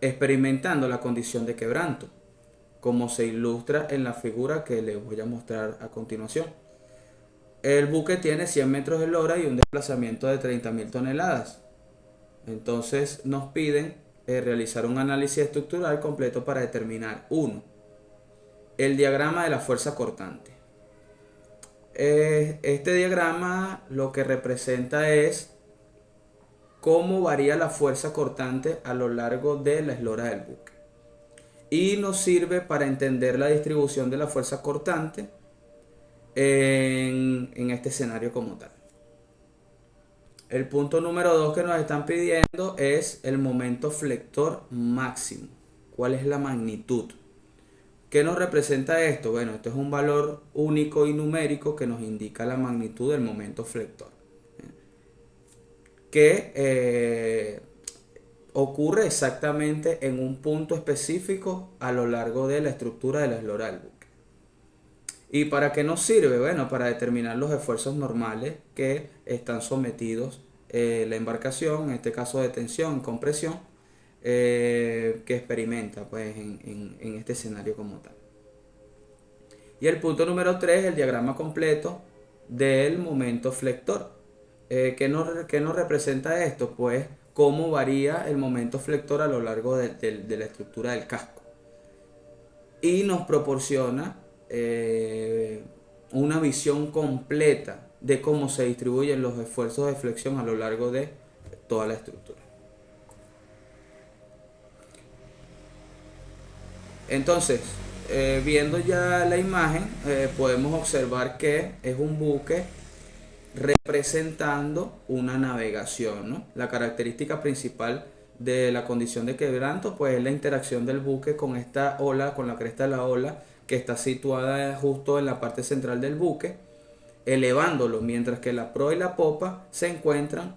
experimentando la condición de quebranto, como se ilustra en la figura que les voy a mostrar a continuación. El buque tiene 100 metros de eslora y un desplazamiento de 30.000 toneladas. Entonces nos piden realizar un análisis estructural completo para determinar 1. El diagrama de la fuerza cortante. Este diagrama lo que representa es cómo varía la fuerza cortante a lo largo de la eslora del buque. Y nos sirve para entender la distribución de la fuerza cortante en este escenario como tal. El punto número 2 que nos están pidiendo es el momento flector máximo. ¿Cuál es la magnitud? ¿Qué nos representa esto? Bueno, esto es un valor único y numérico que nos indica la magnitud del momento flector, que ocurre exactamente en un punto específico a lo largo de la estructura de la eslora del buque. ¿Y para qué nos sirve? Bueno, para determinar los esfuerzos normales que están sometidos la embarcación, en este caso de tensión y compresión, que experimenta pues, en este escenario como tal. Y el punto número 3, el diagrama completo del momento flector. ¿Qué nos representa esto? Pues cómo varía el momento flector a lo largo de la estructura del casco. Y nos proporciona una visión completa de cómo se distribuyen los esfuerzos de flexión a lo largo de toda la estructura. Entonces, viendo ya la imagen, podemos observar que es un buque representando una navegación, ¿no? La característica principal de la condición de quebranto pues es la interacción del buque con esta ola, con la cresta de la ola que está situada justo en la parte central del buque, elevándolo, mientras que la proa y la popa se encuentran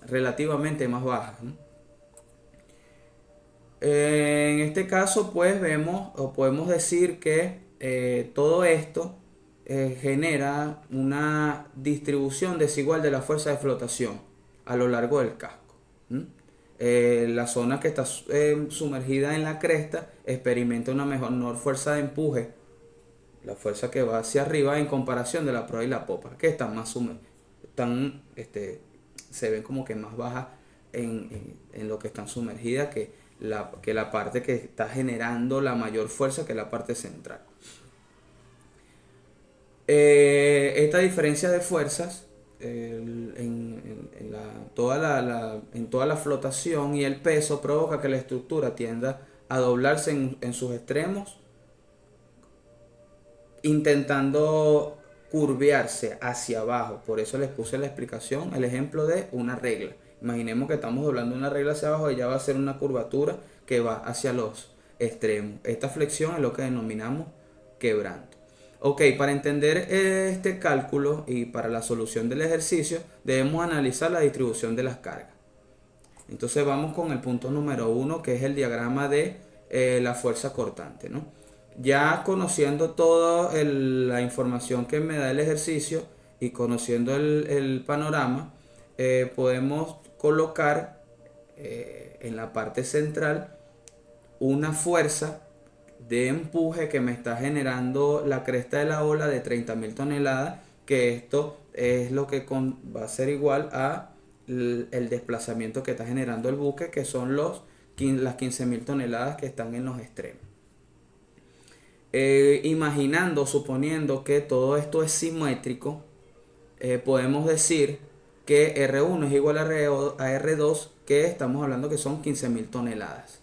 relativamente más bajas, ¿no? En este caso pues vemos o podemos decir que todo esto genera una distribución desigual de la fuerza de flotación a lo largo del casco. La zona que está sumergida en la cresta experimenta una menor fuerza de empuje, la fuerza que va hacia arriba en comparación de la proa y la popa, que están están, se ven como que más bajas en lo que están sumergidas que la parte que está generando la mayor fuerza, que es la parte central. Esta diferencia de fuerzas en toda la flotación y el peso provoca que la estructura tienda a doblarse en sus extremos, intentando curvearse hacia abajo. Por eso les puse la explicación, el ejemplo de una regla. Imaginemos que estamos doblando una regla hacia abajo y ya va a ser una curvatura que va hacia los extremos. Esta flexión es lo que denominamos quebranto. Ok, para entender este cálculo y para la solución del ejercicio debemos analizar la distribución de las cargas. Entonces vamos con el punto número 1, que es el diagrama de la fuerza cortante, ¿no? Ya conociendo toda la información que me da el ejercicio y conociendo el panorama, podemos colocar en la parte central una fuerza de empuje que me está generando la cresta de la ola de 30.000 toneladas, que esto es lo que va a ser igual a el desplazamiento que está generando el buque, que son las 15.000 toneladas que están en los extremos. Imaginando, suponiendo que todo esto es simétrico, podemos decir que R1 es igual a R2, que estamos hablando que son 15.000 toneladas.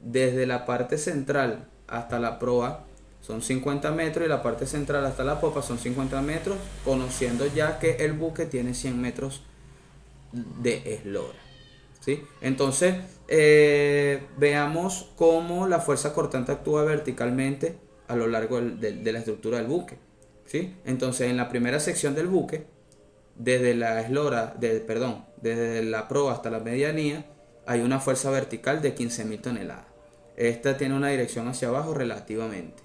Desde la parte central hasta la proa son 50 metros y la parte central hasta la popa son 50 metros, conociendo ya que el buque tiene 100 metros de eslora, ¿sí? Entonces veamos cómo la fuerza cortante actúa verticalmente a lo largo de la estructura del buque, ¿sí? Entonces en la primera sección del buque, desde la eslora, desde la proa hasta la medianía, hay una fuerza vertical de 15.000 toneladas. Esta tiene una dirección hacia abajo relativamente.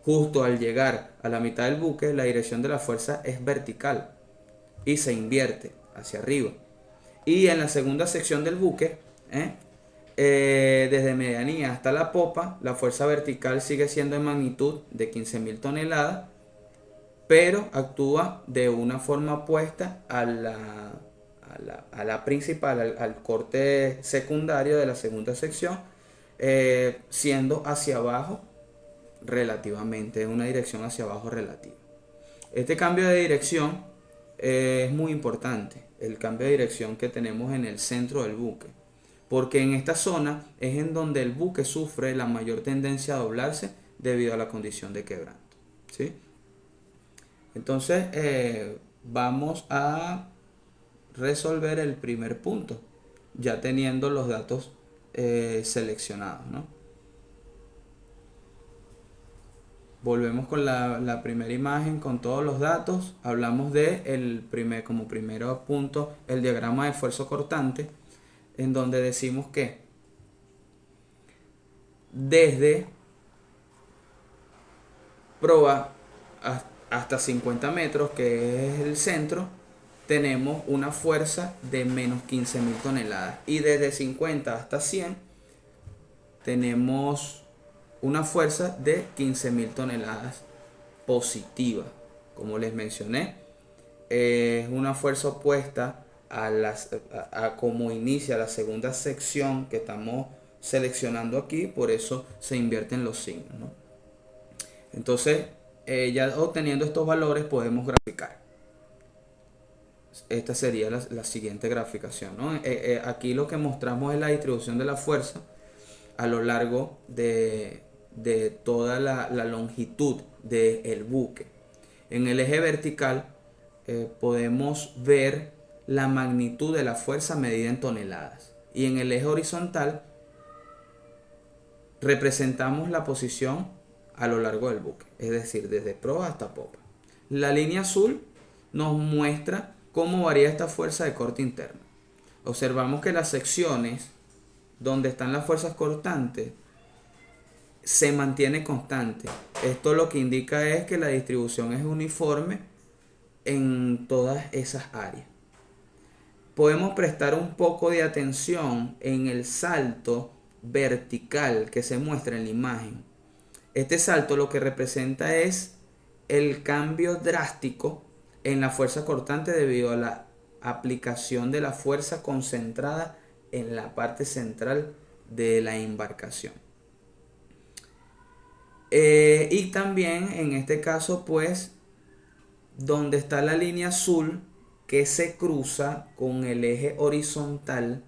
Justo al llegar a la mitad del buque, la dirección de la fuerza es vertical y se invierte hacia arriba. Y en la segunda sección del buque, desde medianía hasta la popa, la fuerza vertical sigue siendo en magnitud de 15.000 toneladas, pero actúa de una forma opuesta a la principal, al corte secundario de la segunda sección, siendo hacia abajo relativamente, una dirección hacia abajo relativa. Este cambio de dirección es muy importante, el cambio de dirección que tenemos en el centro del buque, porque en esta zona es en donde el buque sufre la mayor tendencia a doblarse debido a la condición de quebranto, ¿sí? Entonces vamos a resolver el primer punto, ya teniendo los datos seleccionados, ¿no? Volvemos con la primera imagen con todos los datos. Hablamos de como primer punto el diagrama de esfuerzo cortante, en donde decimos que desde proa hasta 50 metros, que es el centro, tenemos una fuerza de menos 15.000 toneladas. Y desde 50 hasta 100 tenemos una fuerza de 15.000 toneladas positiva. Como les mencioné, es una fuerza opuesta a como inicia la segunda sección que estamos seleccionando aquí, por eso se invierten los signos, ¿no? Entonces, ya obteniendo estos valores podemos graficar. Esta sería la siguiente graficación, ¿no? Aquí lo que mostramos es la distribución de la fuerza a lo largo de toda la longitud del buque. En el eje vertical podemos ver la magnitud de la fuerza medida en toneladas, y en el eje horizontal representamos la posición a lo largo del buque, es decir, desde proa hasta popa. La línea azul nos muestra cómo varía esta fuerza de corte interno. Observamos que las secciones donde están las fuerzas cortantes se mantiene constante. Esto lo que indica es que la distribución es uniforme en todas esas áreas. Podemos prestar un poco de atención en el salto vertical que se muestra en la imagen. Este salto lo que representa es el cambio drástico en la fuerza cortante debido a la aplicación de la fuerza concentrada en la parte central de la embarcación. Y también en este caso, pues, donde está la línea azul que se cruza con el eje horizontal,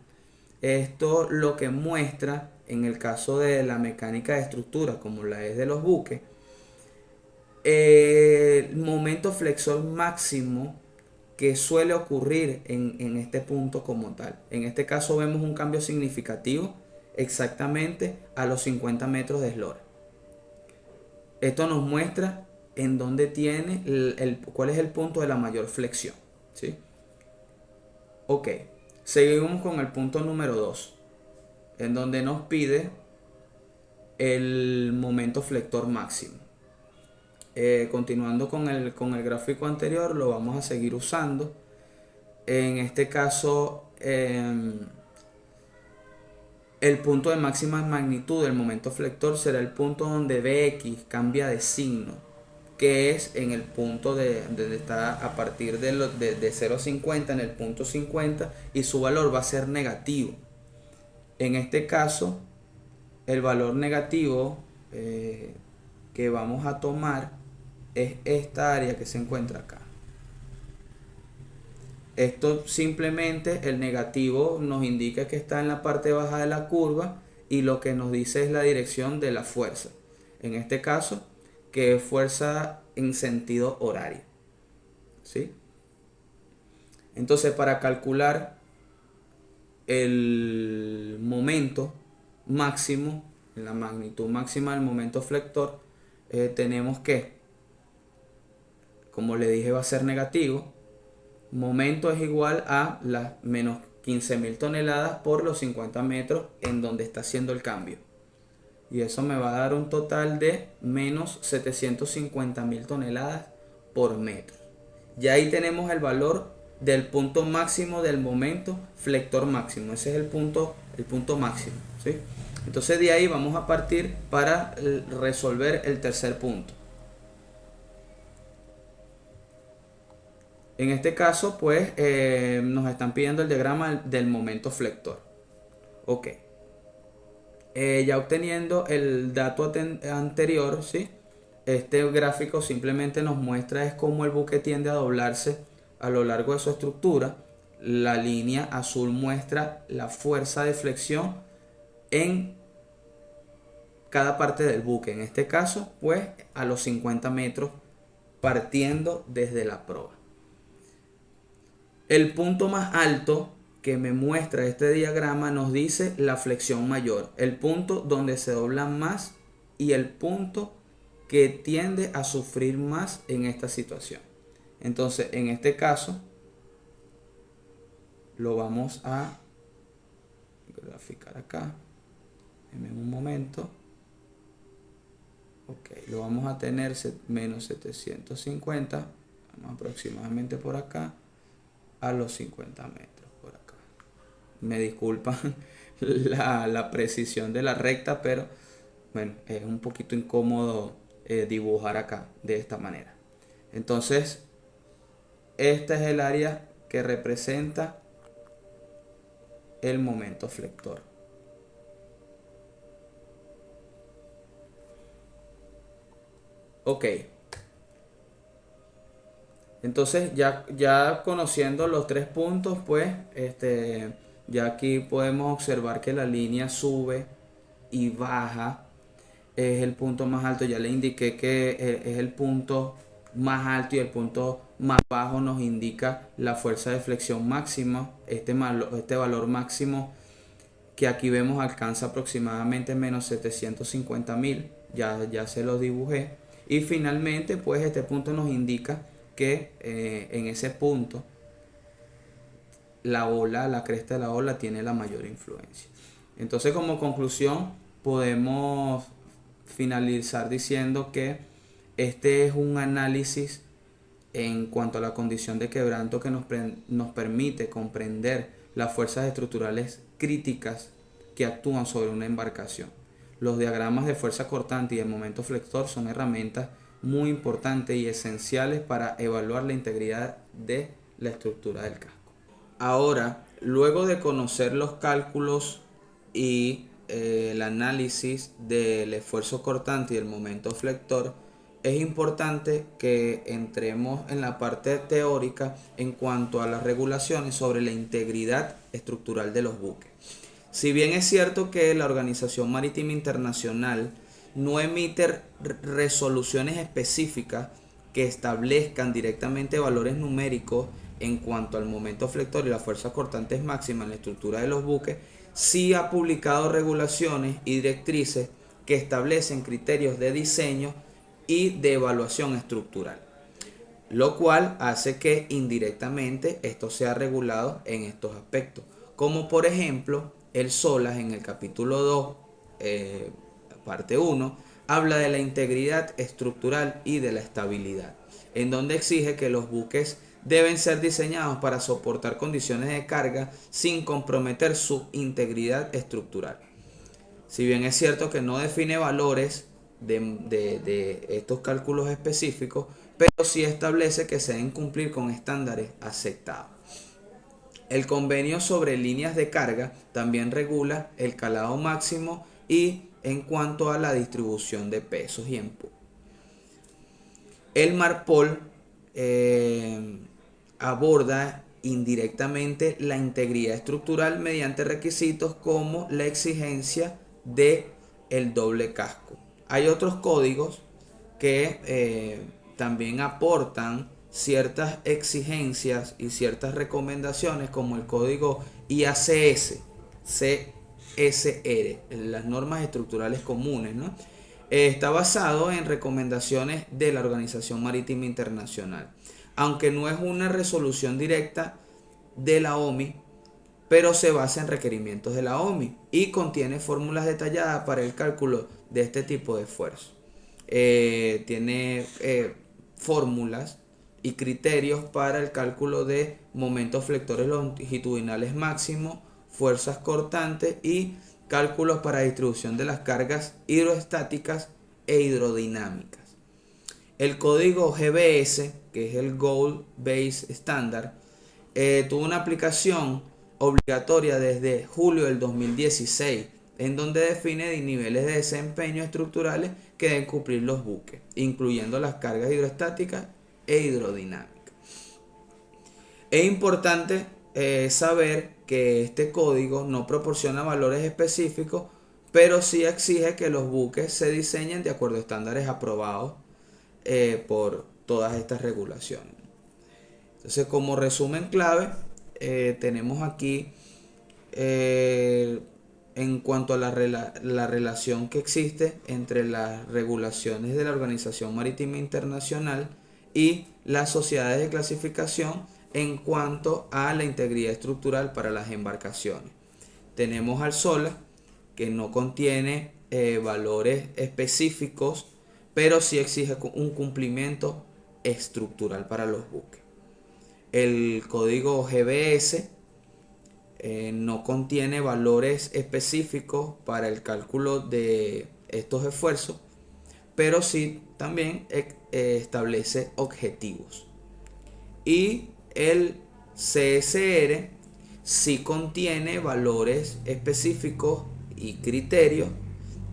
esto lo que muestra en el caso de la mecánica de estructura, como la es de los buques, el momento flexor máximo que suele ocurrir en este punto como tal. En este caso vemos un cambio significativo exactamente a los 50 metros de eslora. Esto nos muestra en dónde tiene cuál es el punto de la mayor flexión, ¿sí? Ok, seguimos con el punto número 2, en donde nos pide el momento flector máximo. Continuando con el gráfico anterior, lo vamos a seguir usando. En este caso, el punto de máxima magnitud del momento flector será el punto donde Bx cambia de signo, que es en el punto donde está a partir de 0,50 en el punto 50, y su valor va a ser negativo. En este caso, el valor negativo que vamos a tomar es esta área que se encuentra acá. Esto simplemente, el negativo nos indica que está en la parte baja de la curva, y lo que nos dice es la dirección de la fuerza. En este caso, que es fuerza en sentido horario, ¿sí? Entonces, para calcular el momento máximo, la magnitud máxima del momento flector, tenemos que, como le dije, va a ser negativo. Momento es igual a las menos 15.000 toneladas por los 50 metros en donde está haciendo el cambio. Y eso me va a dar un total de menos 750.000 toneladas por metro. Ya ahí tenemos el valor del punto máximo del momento flector máximo. Ese es el punto máximo, ¿sí? Entonces de ahí vamos a partir para resolver el tercer punto. En este caso, pues, nos están pidiendo el diagrama del momento flector. Ok. Ya obteniendo el dato anterior, ¿sí? Este gráfico simplemente nos muestra es cómo el buque tiende a doblarse a lo largo de su estructura. La línea azul muestra la fuerza de flexión en cada parte del buque. En este caso, pues, a los 50 metros partiendo desde la proa. El punto más alto que me muestra este diagrama nos dice la flexión mayor, el punto donde se dobla más y el punto que tiende a sufrir más en esta situación. Entonces, en este caso, lo vamos a graficar acá. En un momento. Ok, lo vamos a tener menos 750, vamos aproximadamente por acá, a los 50 metros por acá. Me disculpan la precisión de la recta, pero bueno, es un poquito incómodo dibujar acá de esta manera. Entonces, esta es el área que representa el momento flector. Ok. Entonces ya conociendo los tres puntos, pues ya aquí podemos observar que la línea sube y baja. Es el punto más alto, ya le indiqué que es el punto más alto, y el punto más bajo nos indica la fuerza de flexión máxima. Este valor máximo que aquí vemos alcanza aproximadamente menos 750.000, ya se los dibujé. Y finalmente, pues este punto nos indica que en ese punto la cresta de la ola tiene la mayor influencia. Entonces, como conclusión, podemos finalizar diciendo que este es un análisis en cuanto a la condición de quebranto que nos permite comprender las fuerzas estructurales críticas que actúan sobre una embarcación. Los diagramas de fuerza cortante y el momento flector son herramientas muy importantes y esenciales para evaluar la integridad de la estructura del casco. Ahora, luego de conocer los cálculos y el análisis del esfuerzo cortante y el momento flector, es importante que entremos en la parte teórica en cuanto a las regulaciones sobre la integridad estructural de los buques. Si bien es cierto que la Organización Marítima Internacional no emite resoluciones específicas que establezcan directamente valores numéricos en cuanto al momento flector y las fuerzas cortantes máximas en la estructura de los buques, sí ha publicado regulaciones y directrices que establecen criterios de diseño y de evaluación estructural, lo cual hace que indirectamente esto sea regulado en estos aspectos, como por ejemplo el SOLAS en el capítulo 2, parte 1, habla de la integridad estructural y de la estabilidad, en donde exige que los buques deben ser diseñados para soportar condiciones de carga sin comprometer su integridad estructural. Si bien es cierto que no define valores de estos cálculos específicos, pero sí establece que se deben cumplir con estándares aceptados. El convenio sobre líneas de carga también regula el calado máximo y en cuanto a la distribución de pesos y empuje. El MARPOL aborda indirectamente la integridad estructural mediante requisitos como la exigencia de el doble casco. Hay otros códigos que también aportan ciertas exigencias y ciertas recomendaciones, como el código IACS, CSR, las normas estructurales comunes, ¿no? Está basado en recomendaciones de la Organización Marítima Internacional, aunque no es una resolución directa de la OMI, pero se basa en requerimientos de la OMI y contiene fórmulas detalladas para el cálculo de este tipo de esfuerzo. Tiene fórmulas y criterios para el cálculo de momentos flectores longitudinales máximos, fuerzas cortantes y cálculos para distribución de las cargas hidroestáticas e hidrodinámicas. El código GBS, que es el Goal Based Standard, tuvo una aplicación obligatoria desde julio del 2016, en donde define niveles de desempeño estructurales que deben cumplir los buques, incluyendo las cargas hidroestáticas e hidrodinámicas. Es importante saber que este código no proporciona valores específicos, pero sí exige que los buques se diseñen de acuerdo a estándares aprobados por todas estas regulaciones. Entonces, como resumen clave, tenemos aquí en cuanto a la relación que existe entre las regulaciones de la Organización Marítima Internacional y las sociedades de clasificación en cuanto a la integridad estructural para las embarcaciones. Tenemos al SOLA, que no contiene valores específicos, pero sí exige un cumplimiento estructural para los buques. El código GBS no contiene valores específicos para el cálculo de estos esfuerzos, pero sí también establece objetivos. Y el CSR sí contiene valores específicos y criterios.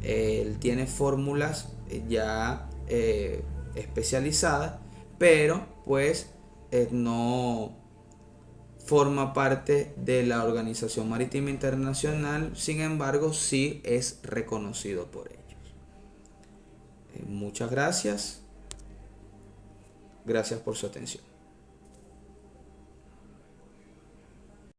Él tiene fórmulas ya especializadas, pero pues no forma parte de la Organización Marítima Internacional, sin embargo sí es reconocido por ellos. Muchas gracias. Gracias por su atención.